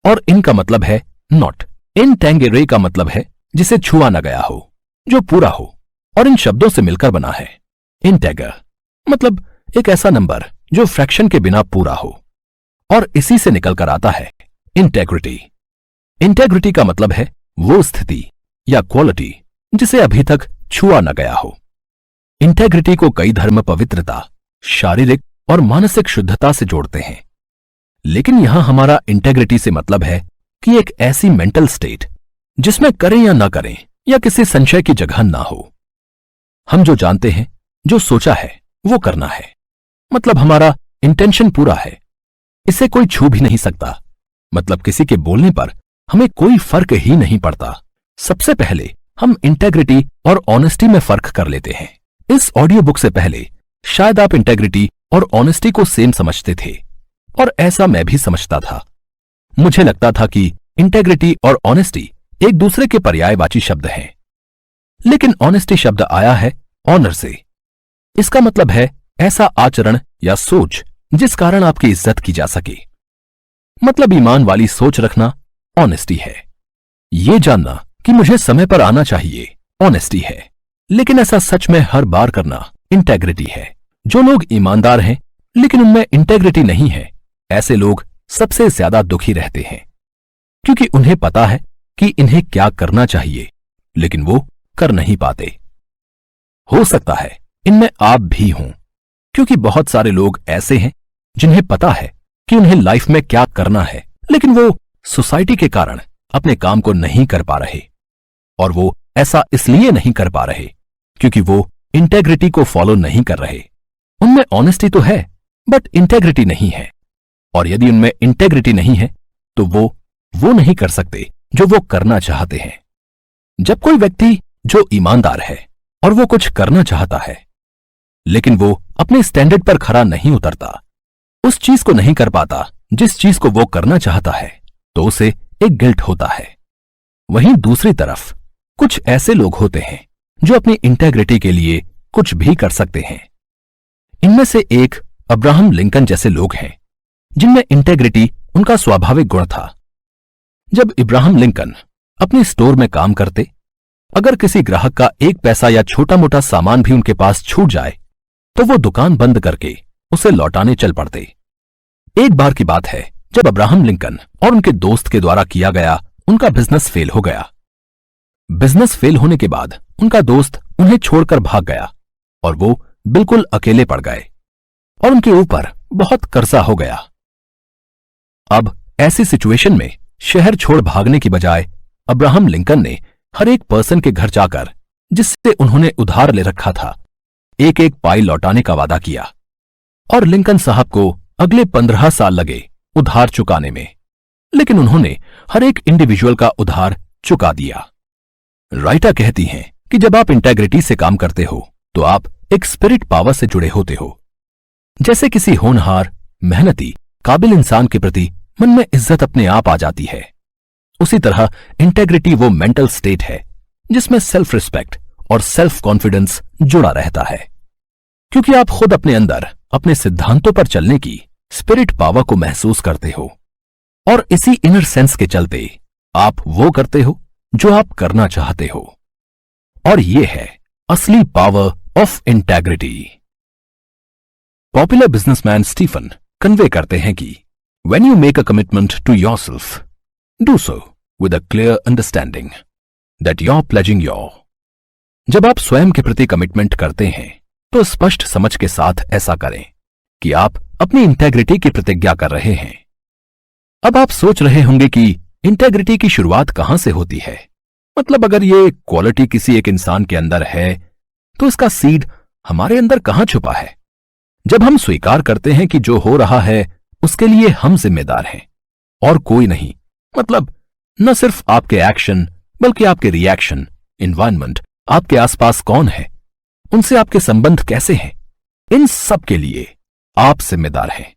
और इन का मतलब है नॉट। इन टैंगेरे का मतलब है जिसे छुआ न गया हो, जो पूरा हो, और इन शब्दों से मिलकर बना है। इंटेगर मतलब एक ऐसा नंबर जो फ्रैक्शन के बिना पूरा हो, और इसी से निकलकर आता है इंटेग्रिटी। इंटेग्रिटी का मतलब है वो स्थिति या क्वालिटी जिसे अभी तक छुआ न गया हो। इंटेग्रिटी को कई धर्म पवित्रता, शारीरिक और मानसिक शुद्धता से जोड़ते हैं, लेकिन यहां हमारा इंटेग्रिटी से मतलब है कि एक ऐसी मेंटल स्टेट जिसमें करें या ना करें या किसी संशय की जगह ना हो। हम जो जानते हैं, जो सोचा है, वो करना है। मतलब हमारा इंटेंशन पूरा है, इसे कोई छू भी नहीं सकता। मतलब किसी के बोलने पर हमें कोई फर्क ही नहीं पड़ता। सबसे पहले हम इंटेग्रिटी और ऑनेस्टी में फर्क कर लेते हैं। इस ऑडियो बुक से पहले शायद आप इंटेग्रिटी और ऑनेस्टी को सेम समझते थे, और ऐसा मैं भी समझता था। मुझे लगता था कि इंटेग्रिटी और ऑनेस्टी एक दूसरे के पर्यायवाची शब्द हैं, लेकिन ऑनेस्टी शब्द आया है ऑनर से। इसका मतलब है ऐसा आचरण या सोच जिस कारण आपकी इज्जत की जा सके। मतलब ईमान वाली सोच रखना ऑनेस्टी है। ये जानना कि मुझे समय पर आना चाहिए ऑनेस्टी है, लेकिन ऐसा सच में हर बार करना इंटेग्रिटी है। जो लोग ईमानदार हैं लेकिन उनमें इंटेग्रिटी नहीं है, ऐसे लोग सबसे ज्यादा दुखी रहते हैं, क्योंकि उन्हें पता है कि इन्हें क्या करना चाहिए, लेकिन वो कर नहीं पाते। हो सकता है इनमें आप भी हों, क्योंकि बहुत सारे लोग ऐसे हैं जिन्हें पता है कि उन्हें लाइफ में क्या करना है, लेकिन वो सोसाइटी के कारण अपने काम को नहीं कर पा रहे। और वो ऐसा इसलिए नहीं कर पा रहे क्योंकि वो इंटेग्रिटी को फॉलो नहीं कर रहे। उनमें ऑनेस्टी तो है बट इंटेग्रिटी नहीं है, और यदि उनमें इंटेग्रिटी नहीं है तो वो नहीं कर सकते जो वो करना चाहते हैं। जब कोई व्यक्ति जो ईमानदार है और वो कुछ करना चाहता है, लेकिन वो अपने स्टैंडर्ड पर खरा नहीं उतरता, उस चीज को नहीं कर पाता जिस चीज को वो करना चाहता है, तो उसे एक गिल्ट होता है। वहीं दूसरी तरफ कुछ ऐसे लोग होते हैं जो अपनी इंटेग्रिटी के लिए कुछ भी कर सकते हैं। इनमें से एक अब्राहम लिंकन जैसे लोग हैं जिनमें इंटेग्रिटी उनका स्वाभाविक गुण था। जब इब्राहम लिंकन अपने स्टोर में काम करते, अगर किसी ग्राहक का एक पैसा या छोटा मोटा सामान भी उनके पास छूट जाए तो वो दुकान बंद करके उसे लौटाने चल पड़ते। एक बार की बात है जब अब्राहम लिंकन और उनके दोस्त के द्वारा किया गया उनका बिजनेस फेल हो गया। बिजनेस फेल होने के बाद उनका दोस्त उन्हें छोड़कर भाग गया और वो बिल्कुल अकेले पड़ गए और उनके ऊपर बहुत कर्जा हो गया। अब ऐसी सिचुएशन में शहर छोड़ भागने की बजाय अब्राहम लिंकन ने हर एक पर्सन के घर जाकर, जिससे उन्होंने उधार ले रखा था, एक एक पाई लौटाने का वादा किया। और लिंकन साहब को अगले 15 साल लगे उधार चुकाने में, लेकिन उन्होंने हर एक इंडिविजुअल का उधार चुका दिया। राइटा कहती हैं कि जब आप इंटेग्रिटी से काम करते हो तो आप एक स्पिरिट पावर से जुड़े होते हो। जैसे किसी होनहार, मेहनती, काबिल इंसान के प्रति मन में इज्जत अपने आप आ जाती है, उसी तरह इंटेग्रिटी वो मेंटल स्टेट है जिसमें सेल्फ रिस्पेक्ट और सेल्फ कॉन्फिडेंस जुड़ा रहता है, क्योंकि आप खुद अपने अंदर अपने सिद्धांतों पर चलने की स्पिरिट पावर को महसूस करते हो, और इसी इनर सेंस के चलते आप वो करते हो जो आप करना चाहते हो। और ये है असली power of integrity. Popular businessman Stephen Covey करते हैं कि when you make a commitment to yourself, do so with a clear understanding that you are pledging your. जब आप स्वयं के प्रति कमिटमेंट करते हैं तो स्पष्ट समझ के साथ ऐसा करें कि आप अपनी इंटेग्रिटी की प्रतिज्ञा कर रहे हैं। अब आप सोच रहे होंगे कि इंटेग्रिटी की शुरुआत कहां से होती है? मतलब अगर ये क्वालिटी किसी एक इंसान के अंदर है तो इसका सीड हमारे अंदर कहां छुपा है? जब हम स्वीकार करते हैं कि जो हो रहा है उसके लिए हम जिम्मेदार हैं और कोई नहीं, मतलब न सिर्फ आपके एक्शन बल्कि आपके रिएक्शन, एनवायरनमेंट, आपके आसपास कौन है, उनसे आपके संबंध कैसे हैं, इन सब के लिए आप जिम्मेदार हैं।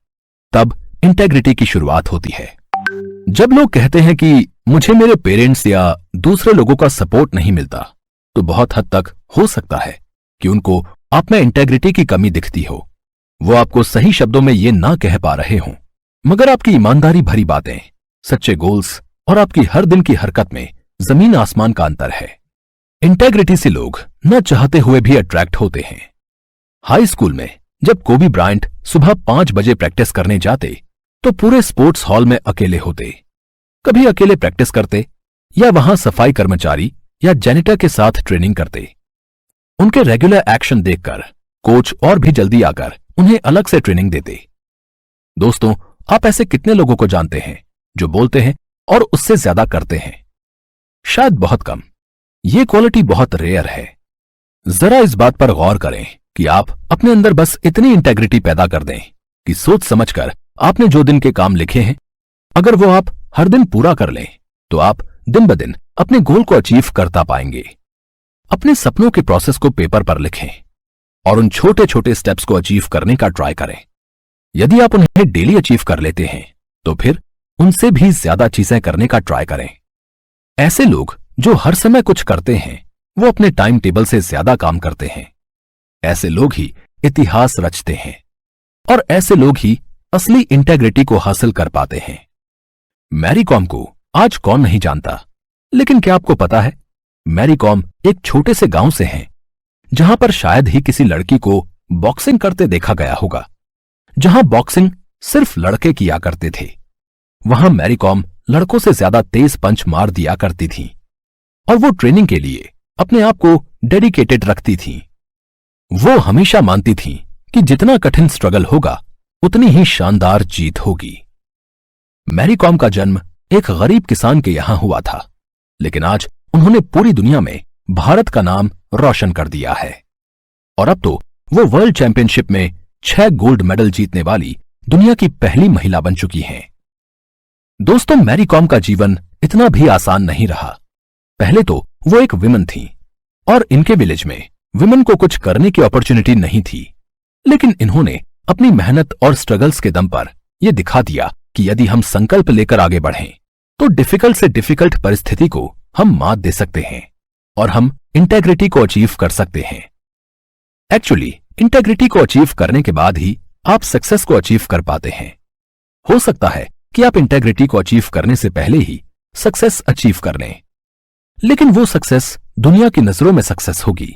तब इंटेग्रिटी की शुरुआत होती है। जब लोग कहते हैं कि मुझे मेरे पेरेंट्स या दूसरे लोगों का सपोर्ट नहीं मिलता, तो बहुत हद तक हो सकता है कि उनको आप में इंटेग्रिटी की कमी दिखती हो। वो आपको सही शब्दों में ये ना कह पा रहे हों, मगर आपकी ईमानदारी भरी बातें, सच्चे गोल्स और आपकी हर दिन की हरकत में जमीन आसमान का अंतर है। इंटेग्रिटी से लोग न चाहते हुए भी अट्रैक्ट होते हैं। हाई स्कूल में जब कोबी ब्रायंट सुबह 5 बजे प्रैक्टिस करने जाते तो पूरे स्पोर्ट्स हॉल में अकेले होते। कभी अकेले प्रैक्टिस करते या वहां सफाई कर्मचारी या जेनिटर के साथ ट्रेनिंग करते। उनके रेगुलर एक्शन देखकर कोच और भी जल्दी आकर उन्हें अलग से ट्रेनिंग देते। दोस्तों, आप ऐसे कितने लोगों को जानते हैं जो बोलते हैं और उससे ज्यादा करते हैं? शायद बहुत कम। ये क्वालिटी बहुत रेयर है। जरा इस बात पर गौर करें कि आप अपने अंदर बस इतनी इंटेग्रिटी पैदा कर दें कि सोच समझकर आपने जो दिन के काम लिखे हैं, अगर वो आप हर दिन पूरा कर लें तो आप दिन ब दिन अपने गोल को अचीव करता पाएंगे। अपने सपनों के प्रोसेस को पेपर पर लिखें और उन छोटे छोटे स्टेप्स को अचीव करने का ट्राई करें। यदि आप उन्हें डेली अचीव कर लेते हैं तो फिर उनसे भी ज्यादा चीजें करने का ट्राई करें। ऐसे लोग जो हर समय कुछ करते हैं वो अपने टाइम टेबल से ज्यादा काम करते हैं। ऐसे लोग ही इतिहास रचते हैं और ऐसे लोग ही असली इंटेग्रिटी को हासिल कर पाते हैं। मैरी कॉम को आज कौन नहीं जानता, लेकिन क्या आपको पता है मैरी कॉम एक छोटे से गांव से हैं जहां पर शायद ही किसी लड़की को बॉक्सिंग करते देखा गया होगा। जहां बॉक्सिंग सिर्फ लड़के किया करते थे, वहां मैरी कॉम लड़कों से ज्यादा तेज पंच मार दिया करती थीं और वो ट्रेनिंग के लिए अपने आप को डेडिकेटेड रखती थीं। वो हमेशा मानती थीं कि जितना कठिन स्ट्रगल होगा उतनी ही शानदार जीत होगी। मैरी कॉम का जन्म एक गरीब किसान के यहां हुआ था, लेकिन आज उन्होंने पूरी दुनिया में भारत का नाम रोशन कर दिया है और अब तो वो वर्ल्ड चैंपियनशिप में 6 गोल्ड मेडल जीतने वाली दुनिया की पहली महिला बन चुकी हैं। दोस्तों, मैरी कॉम का जीवन इतना भी आसान नहीं रहा। पहले तो वो एक विमन थी और इनके विलेज में विमन को कुछ करने की अपॉर्चुनिटी नहीं थी, लेकिन इन्होंने अपनी मेहनत और स्ट्रगल्स के दम पर यह दिखा दिया कि यदि हम संकल्प लेकर आगे बढ़ें तो डिफिकल्ट से डिफिकल्ट परिस्थिति को हम मात दे सकते हैं और हम इंटेग्रिटी को अचीव कर सकते हैं। एक्चुअली इंटेग्रिटी को अचीव करने के बाद ही आप सक्सेस को अचीव कर पाते हैं। हो सकता है कि आप इंटेग्रिटी को अचीव करने से पहले ही सक्सेस अचीव कर लें, लेकिन वो सक्सेस दुनिया की नजरों में सक्सेस होगी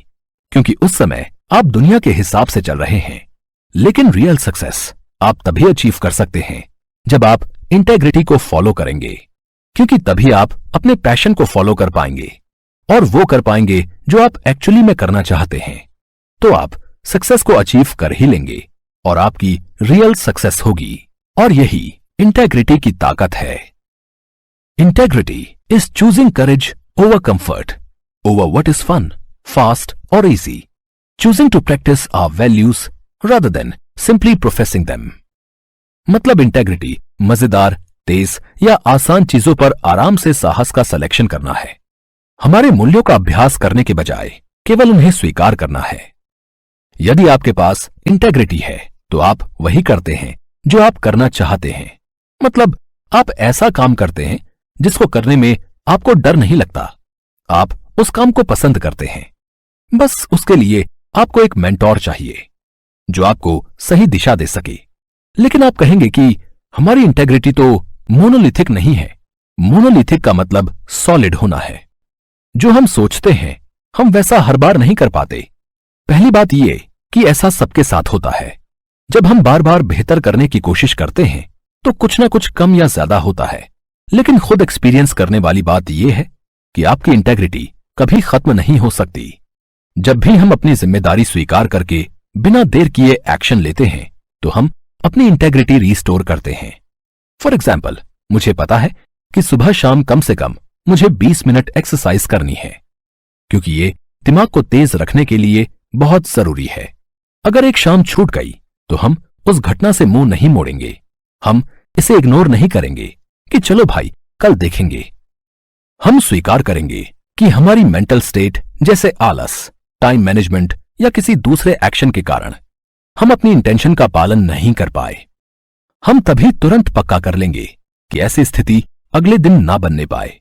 क्योंकि उस समय आप दुनिया के हिसाब से चल रहे हैं। लेकिन रियल सक्सेस आप तभी अचीव कर सकते हैं जब आप इंटेग्रिटी को फॉलो करेंगे, क्योंकि तभी आप अपने पैशन को फॉलो कर पाएंगे और वो कर पाएंगे जो आप एक्चुअली में करना चाहते हैं। तो आप सक्सेस को अचीव कर ही लेंगे और आपकी रियल सक्सेस होगी। और यही इंटेग्रिटी की ताकत है। Integrity is choosing courage over comfort, over what is fun, fast or easy, choosing to practice our values rather than simply professing them. मतलब इंटेग्रिटी मजेदार, तेज या आसान चीजों पर आराम से साहस का सिलेक्शन करना है। हमारे मूल्यों का अभ्यास करने के बजाय केवल उन्हें स्वीकार करना है। यदि आपके पास इंटेग्रिटी है तो आप वही करते हैं जो आप करना चाहते हैं। मतलब आप ऐसा काम करते हैं जिसको करने में आपको डर नहीं लगता। आप उस काम को पसंद करते हैं। बस उसके लिए आपको एक मेंटोर चाहिए जो आपको सही दिशा दे सके। लेकिन आप कहेंगे कि हमारी इंटेग्रिटी तो मोनोलिथिक नहीं है। मोनोलिथिक का मतलब सॉलिड होना है। जो हम सोचते हैं हम वैसा हर बार नहीं कर पाते। पहली बात यह कि ऐसा सबके साथ होता है। जब हम बार बार बेहतर करने की कोशिश करते हैं तो कुछ ना कुछ कम या ज्यादा होता है। लेकिन खुद एक्सपीरियंस करने वाली बात यह है कि आपकी इंटेग्रिटी कभी खत्म नहीं हो सकती। जब भी हम अपनी जिम्मेदारी स्वीकार करके बिना देर किए एक्शन लेते हैं तो हम अपनी इंटेग्रिटी रिस्टोर करते हैं। फॉर एग्जाम्पल, मुझे पता है कि सुबह शाम कम से कम मुझे 20 मिनट एक्सरसाइज करनी है, क्योंकि ये दिमाग को तेज रखने के लिए बहुत जरूरी है। अगर एक शाम छूट गई तो हम उस घटना से मुंह नहीं मोड़ेंगे, हम इसे इग्नोर नहीं करेंगे कि चलो भाई कल देखेंगे। हम स्वीकार करेंगे कि हमारी मेंटल स्टेट जैसे आलस, टाइम मैनेजमेंट या किसी दूसरे एक्शन के कारण हम अपनी इंटेंशन का पालन नहीं कर पाए। हम तभी तुरंत पक्का कर लेंगे कि ऐसी स्थिति अगले दिन ना बनने पाए,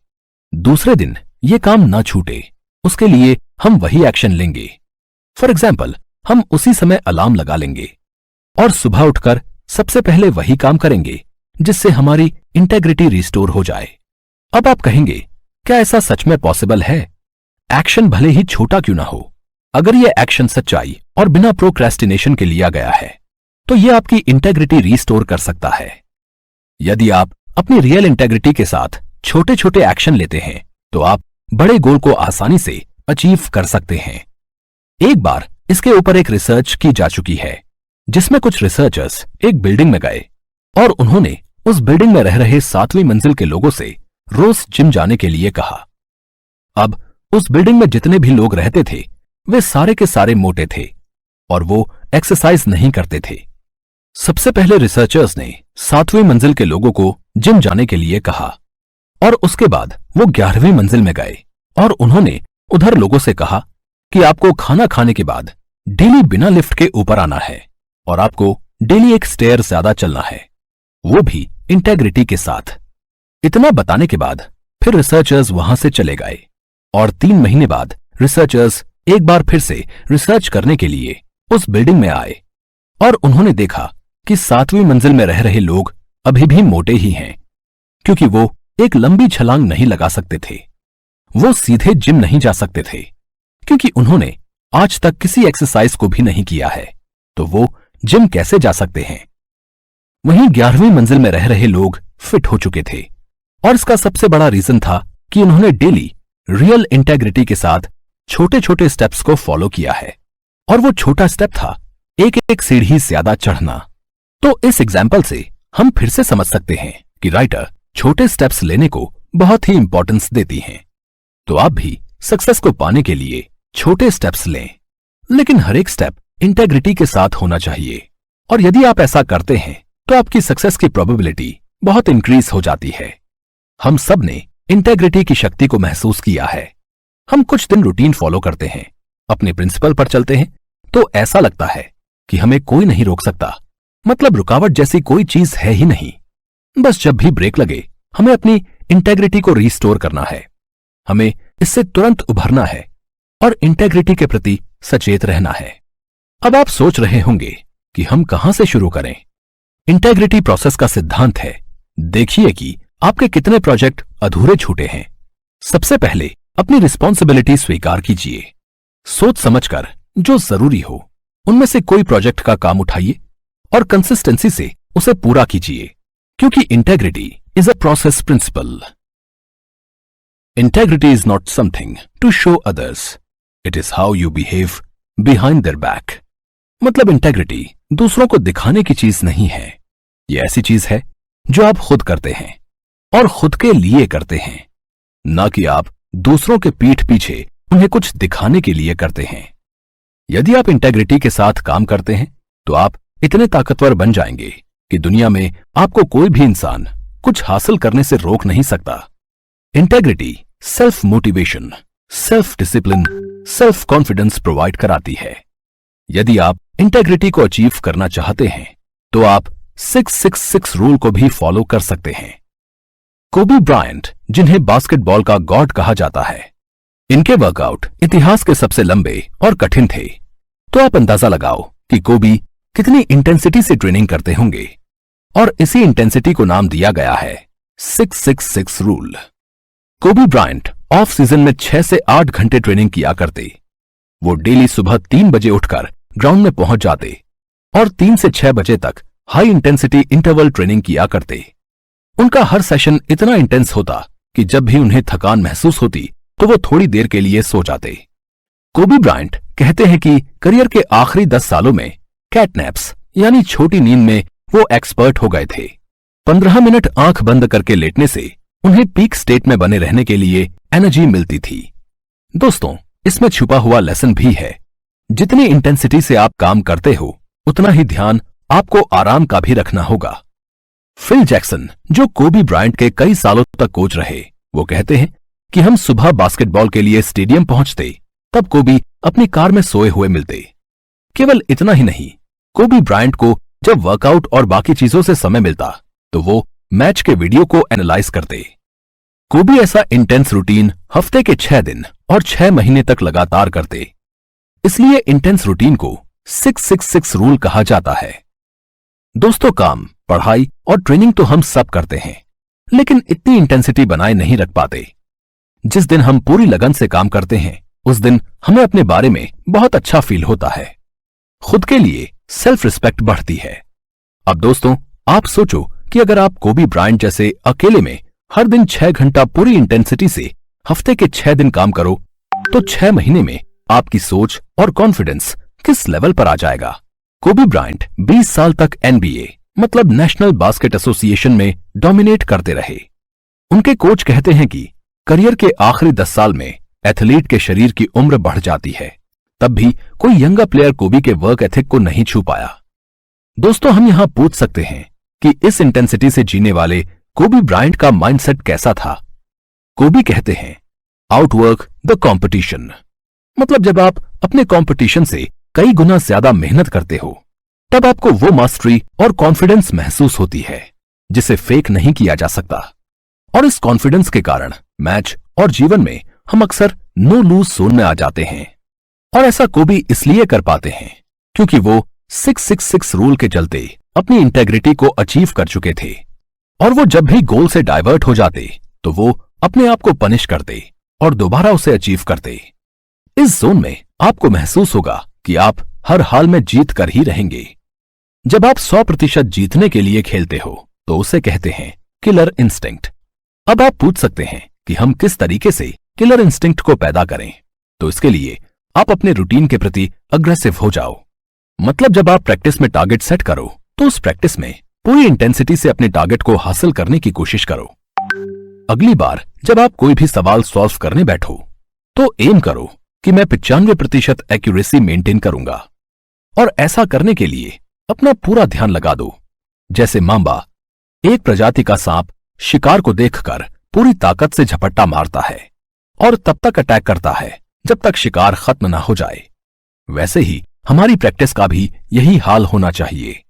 दूसरे दिन ये काम ना छूटे, उसके लिए हम वही एक्शन लेंगे। फॉर एग्जाम्पल, हम उसी समय अलार्म लगा लेंगे और सुबह उठकर सबसे पहले वही काम करेंगे जिससे हमारी इंटेग्रिटी रिस्टोर हो जाए। अब आप कहेंगे, क्या ऐसा सच में पॉसिबल है? एक्शन भले ही छोटा क्यों ना हो, अगर यह एक्शन सच्चाई और बिना प्रोक्रेस्टिनेशन के लिया गया है तो यह आपकी इंटेग्रिटी रिस्टोर कर सकता है। यदि आप अपनी रियल इंटेग्रिटी के साथ छोटे छोटे एक्शन लेते हैं तो आप बड़े गोल को आसानी से अचीव कर सकते हैं। एक बार इसके ऊपर एक रिसर्च की जा चुकी है, जिसमें कुछ रिसर्चर्स एक बिल्डिंग में गए और उन्होंने उस बिल्डिंग में रह रहे 7वीं मंजिल के लोगों से रोज जिम जाने के लिए कहा। अब उस बिल्डिंग में जितने भी लोग रहते थे वे सारे के सारे मोटे थे और वो एक्सरसाइज नहीं करते थे। सबसे पहले रिसर्चर्स ने 7वीं मंजिल के लोगों को जिम जाने के लिए कहा और उसके बाद वो 11वीं मंजिल में गए और उन्होंने उधर लोगों से कहा कि आपको खाना खाने के बाद डेली बिना लिफ्ट के ऊपर आना है और आपको डेली एक स्टेयर ज्यादा चलना है, वो भी इंटेग्रिटी के साथ। इतना बताने के बाद फिर रिसर्चर्स वहां से चले गए और 3 महीने बाद रिसर्चर्स एक बार फिर से रिसर्च करने के लिए उस बिल्डिंग में आए और उन्होंने देखा कि 7वीं मंजिल में रह रहे लोग अभी भी मोटे ही हैं, क्योंकि वो एक लंबी छलांग नहीं लगा सकते थे, वो सीधे जिम नहीं जा सकते थे क्योंकि उन्होंने आज तक किसी एक्सरसाइज को भी नहीं किया है, तो वो जिम कैसे जा सकते हैं। वहीं 11वीं मंजिल में रह रहे लोग फिट हो चुके थे और इसका सबसे बड़ा रीजन था कि उन्होंने डेली रियल इंटेग्रिटी के साथ छोटे छोटे स्टेप्स को फॉलो किया है और वो छोटा स्टेप था एक एक सीढ़ी ज्यादा चढ़ना। तो इस एग्जाम्पल से हम फिर से समझ सकते हैं कि राइटर छोटे स्टेप्स लेने को बहुत ही इंपॉर्टेंस देती हैं। तो आप भी सक्सेस को पाने के लिए छोटे स्टेप्स लें, लेकिन हर एक स्टेप इंटेग्रिटी के साथ होना चाहिए और यदि आप ऐसा करते हैं तो आपकी सक्सेस की प्रोबेबिलिटी बहुत इंक्रीज हो जाती है। हम सब ने इंटेग्रिटी की शक्ति को महसूस किया है। हम कुछ दिन रूटीन फॉलो करते हैं, अपने प्रिंसिपल पर चलते हैं, तो ऐसा लगता है कि हमें कोई नहीं रोक सकता, मतलब रुकावट जैसी कोई चीज है ही नहीं। बस जब भी ब्रेक लगे हमें अपनी इंटेग्रिटी को रिस्टोर करना है, हमें इससे तुरंत उभरना है और इंटेग्रिटी के प्रति सचेत रहना है। अब आप सोच रहे होंगे कि हम कहां से शुरू करें। इंटेग्रिटी प्रोसेस का सिद्धांत है, देखिए कि आपके कितने प्रोजेक्ट अधूरे छूटे हैं। सबसे पहले अपनी रिस्पॉन्सिबिलिटी स्वीकार कीजिए, सोच समझकर जो जरूरी हो उनमें से कोई प्रोजेक्ट का काम उठाइए और कंसिस्टेंसी से उसे पूरा कीजिए, क्योंकि integrity is a process principle. Integrity is not something to show others, it is how you behave behind their back. मतलब इंटेग्रिटी दूसरों को दिखाने की चीज नहीं है, ये ऐसी चीज है जो आप खुद करते हैं और खुद के लिए करते हैं, ना कि आप दूसरों के पीठ पीछे उन्हें कुछ दिखाने के लिए करते हैं। यदि आप इंटेग्रिटी के साथ काम करते हैं तो आप इतने ताकतवर बन जाएंगे कि दुनिया में आपको कोई भी इंसान कुछ हासिल करने से रोक नहीं सकता। Integrity self motivation, self discipline, self confidence provide कराती है। यदि आप इंटेग्रिटी को अचीव करना चाहते हैं तो आप 666 रूल को भी फॉलो कर सकते हैं। कोबी ब्रायंट, जिन्हें बास्केटबॉल का गॉड कहा जाता है, इनके वर्कआउट इतिहास के सबसे लंबे और कठिन थे। तो आप अंदाजा लगाओ कि कोबी कितनी इंटेंसिटी से ट्रेनिंग करते होंगे और इसी इंटेंसिटी को नाम दिया गया है 666 रूल। कोबी ब्रायंट ऑफ सीजन में 6 से 8 घंटे ट्रेनिंग किया करते। वो डेली सुबह 3 बजे उठकर ग्राउंड में पहुंच जाते और 3 से 6 बजे तक हाई इंटेंसिटी इंटरवल ट्रेनिंग किया करते। उनका हर सेशन इतना इंटेंस होता कि जब भी उन्हें थकान महसूस होती तो वो थोड़ी देर के लिए सो जाते। कोबी ब्रायंट कहते हैं कि करियर के आखिरी 10 सालों में कैटनैप्स यानी छोटी नींद में वो एक्सपर्ट हो गए थे। 15 मिनट आंख बंद करके लेटने से उन्हें पीक स्टेट में बने रहने के लिए एनर्जी मिलती थी। दोस्तों, इसमें छुपा हुआ लेसन भी है। जितनी इंटेंसिटी से आप काम करते हो, उतना ही ध्यान आपको आराम का भी रखना होगा। फिल जैक्सन, जो कोबी ब्रायंट के कई सालों तक कोच रहे, वो कहते हैं कि हम सुबह बास्केटबॉल के लिए स्टेडियम पहुंचते, तब कोबी अपनी कार में सोए हुए मिलते। केवल इतना ही नहीं, कोबी ब्रायंट को जब वर्कआउट और बाकी चीजों से समय मिलता तो वो मैच के वीडियो को एनालाइज करते। कोबी ऐसा इंटेंस रूटीन हफ्ते के 6 दिन और 6 महीने तक लगातार करते। इसलिए इंटेंस रूटीन को 666 रूल कहा जाता है। दोस्तों, काम, पढ़ाई और ट्रेनिंग तो हम सब करते हैं, लेकिन इतनी इंटेंसिटी बनाए नहीं रख पाते। जिस दिन हम पूरी लगन से काम करते हैं, उस दिन हमें अपने बारे में बहुत अच्छा फील होता है। खुद के लिए सेल्फ रिस्पेक्ट बढ़ती है। अब दोस्तों, आप सोचो कि अगर आप कोबी ब्रायंट जैसे अकेले में हर दिन 6 घंटा पूरी इंटेंसिटी से हफ्ते के 6 दिन काम करो, तो 6 महीने में आपकी सोच और कॉन्फिडेंस किस लेवल पर आ जाएगा। कोबी ब्रायंट 20 साल तक NBA मतलब नेशनल बास्केट एसोसिएशन में डोमिनेट करते रहे। उनके कोच कहते हैं कि करियर के आखिरी 10 साल में एथलीट के शरीर की उम्र बढ़ जाती है, तब भी कोई यंगर प्लेयर कोबी के वर्क एथिक को नहीं छू पाया। दोस्तों, हम यहां पूछ सकते हैं कि इस इंटेंसिटी से जीने वाले कोबी ब्रायंट का माइंडसेट कैसा था। कोबी कहते हैं, आउटवर्क द कंपटीशन, मतलब जब आप अपने कंपटीशन से कई गुना ज्यादा मेहनत करते हो, तब आपको वो मास्टरी और कॉन्फिडेंस महसूस होती है जिसे फेक नहीं किया जा सकता। और इस कॉन्फिडेंस के कारण मैच और जीवन में हम अक्सर नो लूज जोन में आ जाते हैं। और ऐसा कोबी इसलिए कर पाते हैं क्योंकि वो 666 रूल के चलते अपनी इंटेग्रिटी को अचीव कर चुके थे। और वो जब भी गोल से डाइवर्ट हो जाते तो वो अपने आप को पनिश करते और दोबारा उसे अचीव करते। इस जोन में आपको महसूस होगा कि आप हर हाल में जीत कर ही रहेंगे। जब आप 100% जीतने के लिए खेलते हो तो उसे कहते हैं किलर इंस्टिंक्ट। अब आप पूछ सकते हैं कि हम किस तरीके से किलर इंस्टिंक्ट को पैदा करें। तो इसके लिए आप अपने रूटीन के प्रति अग्रेसिव हो जाओ। मतलब जब आप प्रैक्टिस में टारगेट सेट करो तो उस प्रैक्टिस में पूरी इंटेंसिटी से अपने टारगेट को हासिल करने की कोशिश करो। अगली बार जब आप कोई भी सवाल सॉल्व करने बैठो तो एम करो कि मैं 95% एक्यूरेसी मेंटेन करूंगा। और ऐसा करने के लिए अपना पूरा ध्यान लगा दो। जैसे मांबा, एक प्रजाति का सांप, शिकार को देखकर पूरी ताकत से झपट्टा मारता है और तब तक अटैक करता है जब तक शिकार खत्म ना हो जाए। वैसे ही हमारी प्रैक्टिस का भी यही हाल होना चाहिए।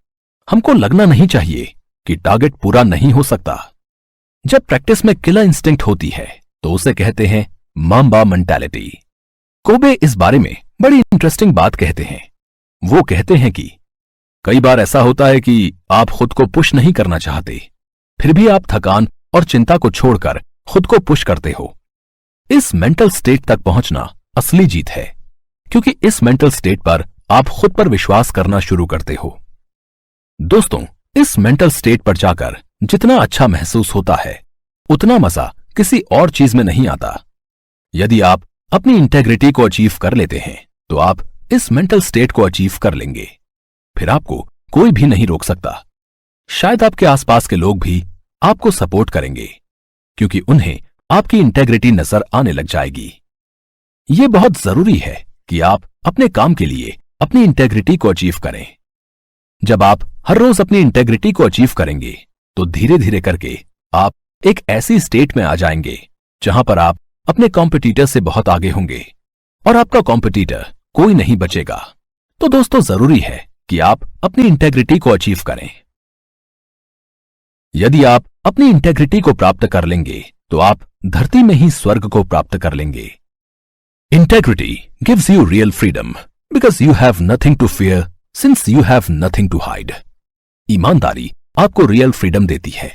हमको लगना नहीं चाहिए कि टारगेट पूरा नहीं हो सकता। जब प्रैक्टिस में किलर इंस्टिंक्ट होती है तो उसे कहते हैं मांबा मेंटालिटी। कोबे इस बारे में बड़ी इंटरेस्टिंग बात कहते हैं। वो कहते हैं कि कई बार ऐसा होता है कि आप खुद को पुश नहीं करना चाहते, फिर भी आप थकान और चिंता को छोड़कर खुद को पुश करते हो। इस मेंटल स्टेट तक पहुंचना असली जीत है, क्योंकि इस मेंटल स्टेट पर आप खुद पर विश्वास करना शुरू करते हो। दोस्तों, इस मेंटल स्टेट पर जाकर जितना अच्छा महसूस होता है, उतना मजा किसी और चीज में नहीं आता। यदि आप अपनी इंटेग्रिटी को अचीव कर लेते हैं तो आप इस मेंटल स्टेट को अचीव कर लेंगे। फिर आपको कोई भी नहीं रोक सकता। शायद आपके आसपास के लोग भी आपको सपोर्ट करेंगे, क्योंकि उन्हें आपकी इंटेग्रिटी नजर आने लग जाएगी। यह बहुत जरूरी है कि आप अपने काम के लिए अपनी इंटेग्रिटी को अचीव करें। जब आप हर रोज अपनी इंटेग्रिटी को अचीव करेंगे तो धीरे धीरे करके आप एक ऐसी स्टेट में आ जाएंगे जहां पर आप अपने कॉम्पिटिटर से बहुत आगे होंगे और आपका कॉम्पिटिटर कोई नहीं बचेगा। तो दोस्तों, जरूरी है कि आप अपनी इंटेग्रिटी को अचीव करें। यदि आप अपनी इंटेग्रिटी को प्राप्त कर लेंगे तो आप धरती में ही स्वर्ग को प्राप्त कर लेंगे। Integrity gives you real freedom because you have nothing to fear since you have nothing to hide. ईमानदारी आपको रियल फ्रीडम देती है।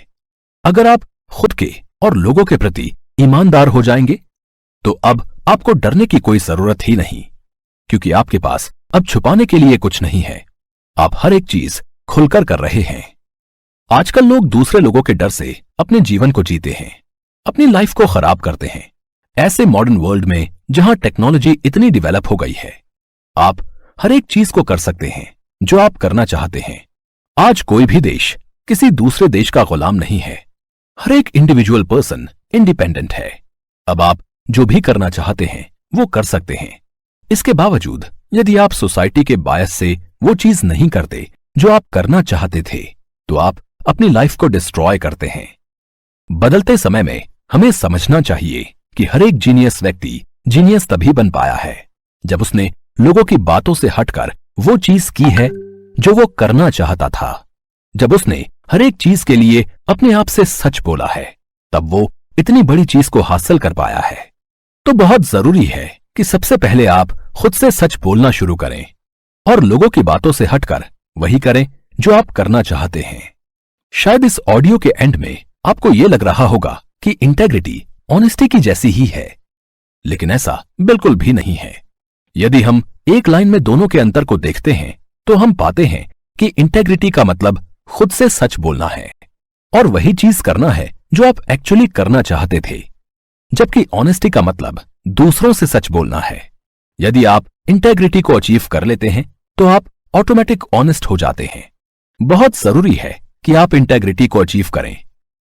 अगर आप खुद के और लोगों के प्रति ईमानदार हो जाएंगे तो अब आपको डरने की कोई जरूरत ही नहीं, क्योंकि आपके पास अब छुपाने के लिए कुछ नहीं है। आप हर एक चीज खुलकर कर रहे हैं। आजकल लोग दूसरे लोगों के डर से अपने जीवन को जीते हैं, अपनी लाइफ को खराब करते हैं। ऐसे मॉडर्न वर्ल्ड में जहां टेक्नोलॉजी इतनी डेवलप हो गई है, आप हर एक चीज को कर सकते हैं जो आप करना चाहते हैं। आज कोई भी देश किसी दूसरे देश का गुलाम नहीं है। हर एक इंडिविजुअल पर्सन इंडिपेंडेंट है। अब आप जो भी करना चाहते हैं वो कर सकते हैं। इसके बावजूद यदि आप सोसाइटी के बायस से वो चीज नहीं करते जो आप करना चाहते थे, तो आप अपनी लाइफ को डिस्ट्रॉय करते हैं। बदलते समय में हमें समझना चाहिए कि हर एक जीनियस व्यक्ति जीनियस तभी बन पाया है जब उसने लोगों की बातों से हटकर वो चीज की है जो वो करना चाहता था। जब उसने हर एक चीज के लिए अपने आप से सच बोला है, तब वो इतनी बड़ी चीज को हासिल कर पाया है। तो बहुत जरूरी है कि सबसे पहले आप खुद से सच बोलना शुरू करें और लोगों की बातों से हटकर वही करें जो आप करना चाहते हैं। शायद इस ऑडियो के एंड में आपको यह लग रहा होगा कि इंटेग्रिटी ऑनेस्टी की जैसी ही है, लेकिन ऐसा बिल्कुल भी नहीं है। यदि हम एक लाइन में दोनों के अंतर को देखते हैं तो हम पाते हैं कि इंटेग्रिटी का मतलब खुद से सच बोलना है और वही चीज करना है जो आप एक्चुअली करना चाहते थे, जबकि ऑनेस्टी का मतलब दूसरों से सच बोलना है। यदि आप इंटेग्रिटी को अचीव कर लेते हैं तो आप ऑटोमेटिक ऑनेस्ट हो जाते हैं। बहुत जरूरी है कि आप इंटेग्रिटी को अचीव करें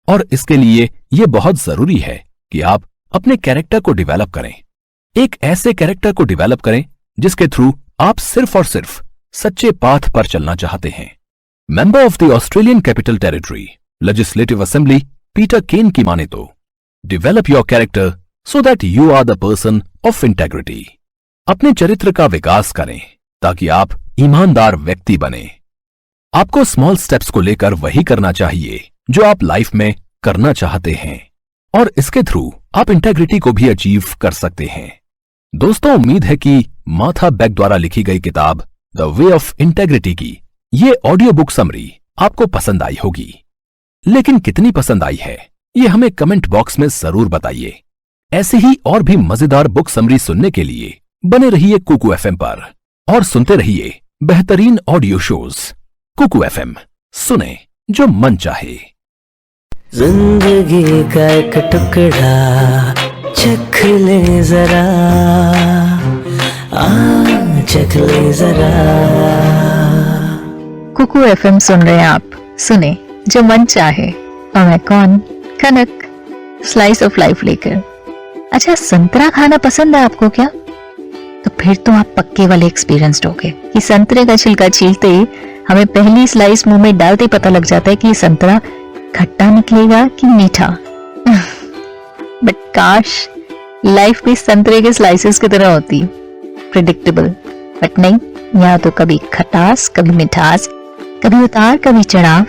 और इसके लिए यह बहुत जरूरी है कि आप अपने कैरेक्टर को डिवेलप करें। एक ऐसे कैरेक्टर को डिवेलप करें जिसके थ्रू आप सिर्फ और सिर्फ सच्चे पाथ पर चलना चाहते हैं। Member of the Australian Capital Territory Legislative Assembly Peter Cain की माने तो develop your character so that you are the person of integrity. अपने चरित्र का विकास करें ताकि आप ईमानदार व्यक्ति बने। आपको स्मॉल स्टेप्स को लेकर वही करना चाहिए जो आप लाइफ में करना चाहते हैं और इसके थ्रू आप इंटेग्रिटी को भी अचीव कर सकते हैं। दोस्तों, उम्मीद है कि मार्था बेक द्वारा लिखी गई किताब द वे ऑफ इंटेग्रिटी की ये ऑडियो बुक समरी आपको पसंद आई होगी। लेकिन कितनी पसंद आई है ये हमें कमेंट बॉक्स में जरूर बताइए। ऐसे ही और भी मजेदार बुक समरी सुनने के लिए बने रहिए कुकू एफएम पर और सुनते रहिए बेहतरीन ऑडियो शोज। कुकू एफएम, सुने जो मन चाहे। जिंदगी का एक टुकड़ा चख ले जरा, चख ले जरा। कुकू एफएम सुन रहे हैं आप, सुने जो मन चाहे। और मैं कौन? कनक, स्लाइस ऑफ लाइफ लेकर। अच्छा, संतरा खाना पसंद है आपको क्या? तो फिर तो आप पक्के वाले एक्सपीरियंस्ड होगे कि संतरे का छिलका छीलते ही हमें पहली स्लाइस मुंह में डालते ही पता लग जाता है कि ये संतरा खट्टा निकलेगा कि मीठा। बट काश लाइफ भी संतरे के स्लाइसेस की तरह होती, प्रिडिक्टेबल। बट नहीं, यहाँ तो कभी खटास, कभी मिठास, कभी उतार, कभी चढ़ाव,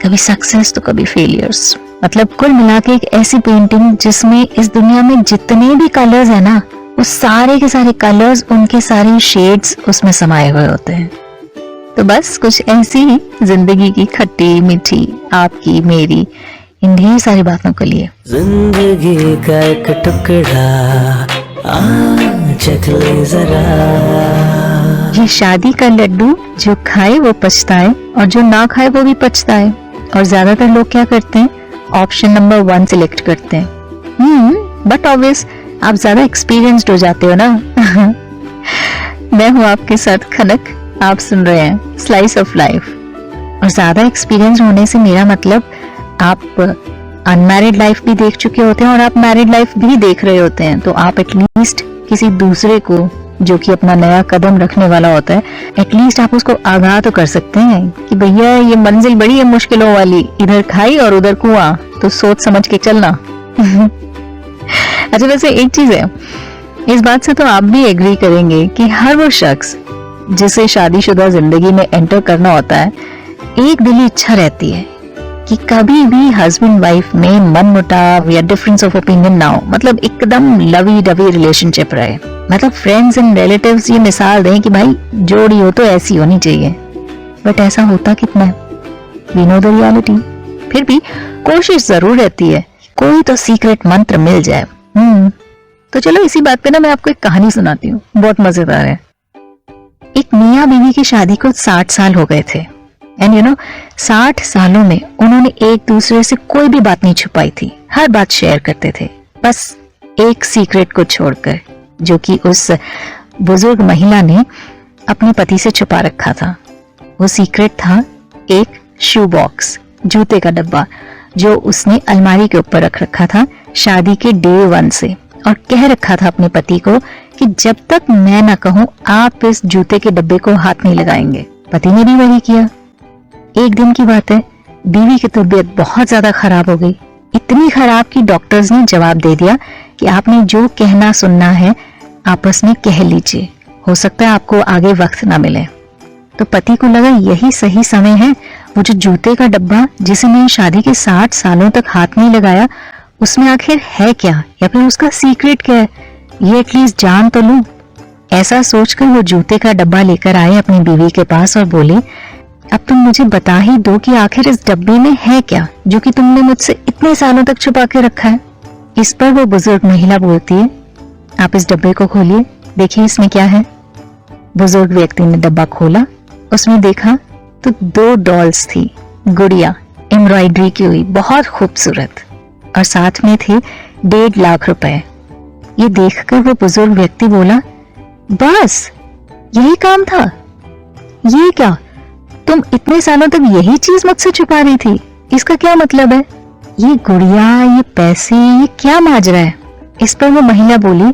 कभी सक्सेस तो कभी फेलियर्स। मतलब कुल मिला के एक ऐसी पेंटिंग जिसमें इस दुनिया में जितने भी कलर्स है ना, वो सारे के सारे कलर्स, उनके सारे शेड्स उसमें समाये हुए होते हैं। तो बस कुछ ऐसी ही जिंदगी की खट्टी मीठी, आपकी मेरी, इन ढेर सारी बातों के लिए जिंदगी का एक टुकड़ा चख ले जरा। ये शादी का लड्डू, जो खाए वो पछताए और जो ना खाए वो भी पछताए। और ज्यादातर लोग क्या करते हैं, ऑप्शन नंबर 1 सिलेक्ट करते हैं। बट ऑब्वियस आप ज्यादा एक्सपीरियंस्ड हो जाते हो ना। मैं हूँ आपके साथ खनक, आप सुन रहे हैं स्लाइस ऑफ लाइफ। और ज्यादा एक्सपीरियंस होने से मेरा मतलब आप अनमैरिड लाइफ भी देख चुके होते हैं और आप मैरिड लाइफ भी देख रहे होते हैं। तो आप एटलीस्ट किसी दूसरे को जो कि अपना नया कदम रखने वाला होता है, एटलीस्ट आप उसको आगाह तो कर सकते हैं कि भैया ये मंजिल बड़ी है मुश्किलों वाली, इधर खाई और उधर कुआं, तो सोच समझ के चलना। अच्छा, वैसे एक चीज है, इस बात से तो आप भी एग्री करेंगे कि हर वो शख्स जिसे शादीशुदा जिंदगी में एंटर करना होता है, एक दिली इच्छा रहती है कि कभी भी हस्बैंड वाइफ में मनमुटाव या डिफरेंस ऑफ ओपिनियन ना हो। मतलब एकदम लवी डवी रिलेशनशिप रहे। मतलब फ्रेंड्स एंड रिलेटिव्स ये मिसाल दें कि भाई जोड़ी हो तो ऐसी होनी चाहिए। बट ऐसा होता कितना है? We know the reality. फिर भी कोशिश जरूर रहती है कोई तो सीक्रेट मंत्र मिल जाए। तो चलो इसी बात पे ना मैं आपको एक कहानी सुनाती हूँ, बहुत मजेदार है। एक मियाँ बीवी की शादी को 60 साल हो गए थे। एंड 60 सालों में उन्होंने एक दूसरे से कोई भी बात नहीं छुपाई थी, हर बात शेयर करते थे, बस एक सीक्रेट को छोड़कर, जो कि उस बुजुर्ग महिला ने अपने पति से छुपा रखा था। वो सीक्रेट था एक शू बॉक्स, जूते का डब्बा, जो उसने अलमारी के ऊपर रख रखा था शादी के डे 1 से, और कह रखा था अपने पति को कि जब तक मैं ना कहूं आप इस जूते के डब्बे को हाथ नहीं लगाएंगे। पति ने भी वही किया। एक दिन की बात है, बीवी की तबीयत बहुत ज्यादा खराब हो गई, इतनी खराब कि डॉक्टर्स ने जवाब दे दिया कि आपने जो कहना सुनना है आपस में कह लीजिए, हो सकता है आपको आगे वक्त ना मिले। तो पति को लगा यही सही समय है, वो जो जूते का डब्बा जिसे मैं शादी के 60 सालों तक हाथ नहीं लगाया, उसमें आखिर है क्या, या फिर उसका सीक्रेट क्या है, ये एटलीस्ट जान तो लूं। ऐसा सोचकर वो जूते का डब्बा लेकर आए अपनी बीवी के पास और बोले, अब तुम मुझे बता ही दो कि आखिर इस डब्बे में है क्या जो कि तुमने मुझसे इतने सालों तक छुपा के रखा है। इस पर वो बुजुर्ग महिला बोलती है, आप इस डब्बे को खोलिए, देखिए इसमें क्या है। बुजुर्ग व्यक्ति ने डब्बा खोला, उसमें देखा तो 2 डॉल्स थी, गुड़िया, एम्ब्रॉयडरी की हुई, बहुत खूबसूरत, और साथ में थे 1.5 लाख रुपए। ये देखकर वो बुजुर्ग व्यक्ति बोला, बस यही काम था? ये क्या, तुम इतने सालों तक यही चीज मुझसे छुपा रही थी? इसका क्या मतलब है? ये गुड़िया, ये पैसे, ये क्या माजरा है? इस पर वो महिला बोली,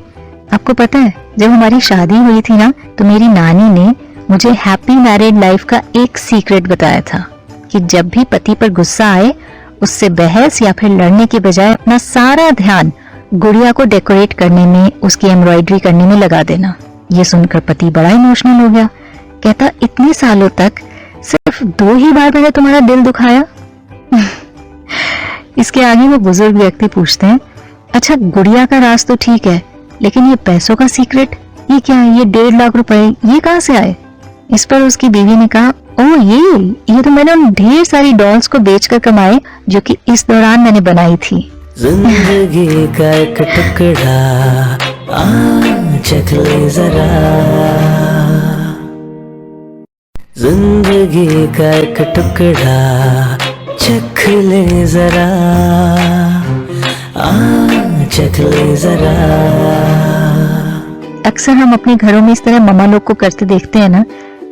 आपको पता है जब हमारी शादी हुई थी ना, तो मेरी नानी ने मुझे हैप्पी मैरिड लाइफ का एक सीक्रेट बताया था कि जब भी पति पर गुस्सा आए उससे बहस या फिर लड़ने के बजाय अपना सारा ध्यान गुड़िया को डेकोरेट करने में, उसकी एम्ब्रॉयडरी करने में लगा देना। ये सुनकर पति बड़ा इमोशनल हो गया, कहता इतने सालों तक सिर्फ 2 ही बार मैंने तुम्हारा दिल दुखाया। इसके आगे वो बुजुर्ग व्यक्ति पूछते हैं, अच्छा गुड़िया का राज तो ठीक है, लेकिन ये पैसों का सीक्रेट, ये क्या है? ये 1.5 लाख रुपए ये कहाँ से आए? इस पर उसकी बीवी ने कहा, ओ ये तो मैंने उन ढेर सारी डॉल्स को बेचकर कमाए जो कि इस दौरान मैंने बनाई थी। जिंदगी का एक टुकड़ा आ चख ले जरा, जिंदगी का एक टुकड़ा चख ले जरा, आ चख ले जरा। अक्सर हम अपने घरों में इस तरह मम्मा लोग को करते देखते हैं ना,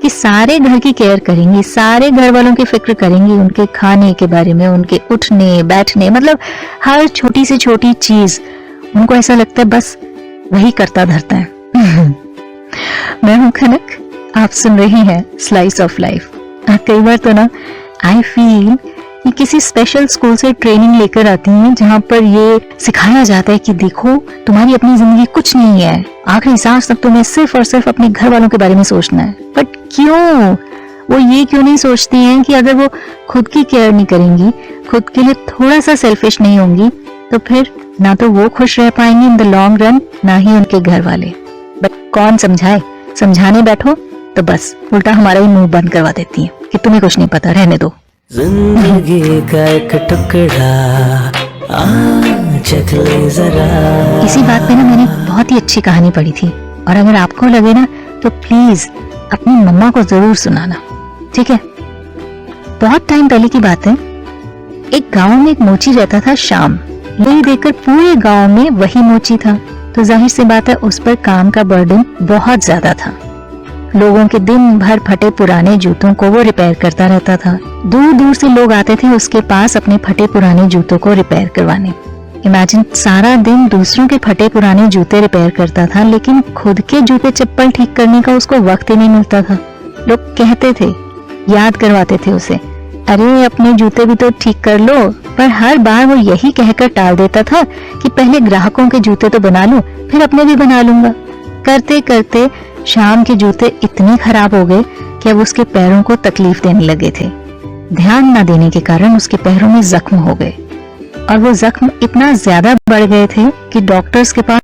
कि सारे घर की केयर करेंगी, सारे घर वालों की फिक्र करेंगी, उनके खाने के बारे में, उनके उठने बैठने, मतलब हर छोटी से छोटी चीज उनको ऐसा लगता है बस वही करता धरता है। मैं हूं खनक, आप सुन रही हैं स्लाइस ऑफ लाइफ। कई बार तो ना आई फील कि किसी स्पेशल स्कूल से ट्रेनिंग लेकर आती हैं जहां पर ये सिखाया जाता है कि देखो तुम्हारी अपनी जिंदगी कुछ नहीं है, आखिरी सांस तक तुम्हें सिर्फ और सिर्फ अपने घर वालों के बारे में सोचना है। बट क्यों? वो ये क्यों नहीं सोचती हैं कि अगर वो खुद की केयर नहीं करेंगी, खुद के लिए थोड़ा सा सेल्फिश नहीं होंगी, तो फिर ना तो वो खुश रह पाएंगी इन द लॉन्ग रन, ना ही उनके घर वाले। बट कौन समझाए, समझाने बैठो तो बस उल्टा हमारा ही मुंह बंद करवा देती है कि तुम्हें कुछ नहीं पता, रहने दो। जिंदगी का एक टुकड़ा आ चख ले जरा। इसी बात पे ना मैंने बहुत ही अच्छी कहानी पढ़ी थी, और अगर आपको लगे ना तो प्लीज अपनी मम्मा को जरूर सुनाना, ठीक है? बहुत टाइम पहले की बात है, एक गांव में एक मोची रहता था श्याम। यही देखकर पूरे गांव में वही मोची था, तो जाहिर सी बात है उस पर काम का बर्डन बहुत ज्यादा था। लोगों के दिन भर फटे पुराने जूतों को वो रिपेयर करता रहता था। दूर दूर से लोग आते थे उसके पास अपने फटे पुराने जूतों को रिपेयर करवाने। इमेजिन, सारा दिन दूसरों के फटे पुराने जूते रिपेयर करता था, लेकिन खुद के जूते चप्पल ठीक करने का उसको वक्त ही नहीं मिलता था। लोग कहते थे, याद करवाते थे उसे, अरे अपने जूते भी तो ठीक कर लो, पर हर बार वो यही कहकर टाल देता था कि पहले ग्राहकों के जूते तो बना लूं, फिर अपने भी बना लूंगा। करते करते श्याम के जूते इतने खराब हो गए कि अब उसके पैरों को तकलीफ देने लगे थे। ध्यान न देने के कारण उसके पैरों में जख्म हो गए, और वो जख्म इतना ज्यादा बढ़ गए थे कि डॉक्टर्स के पास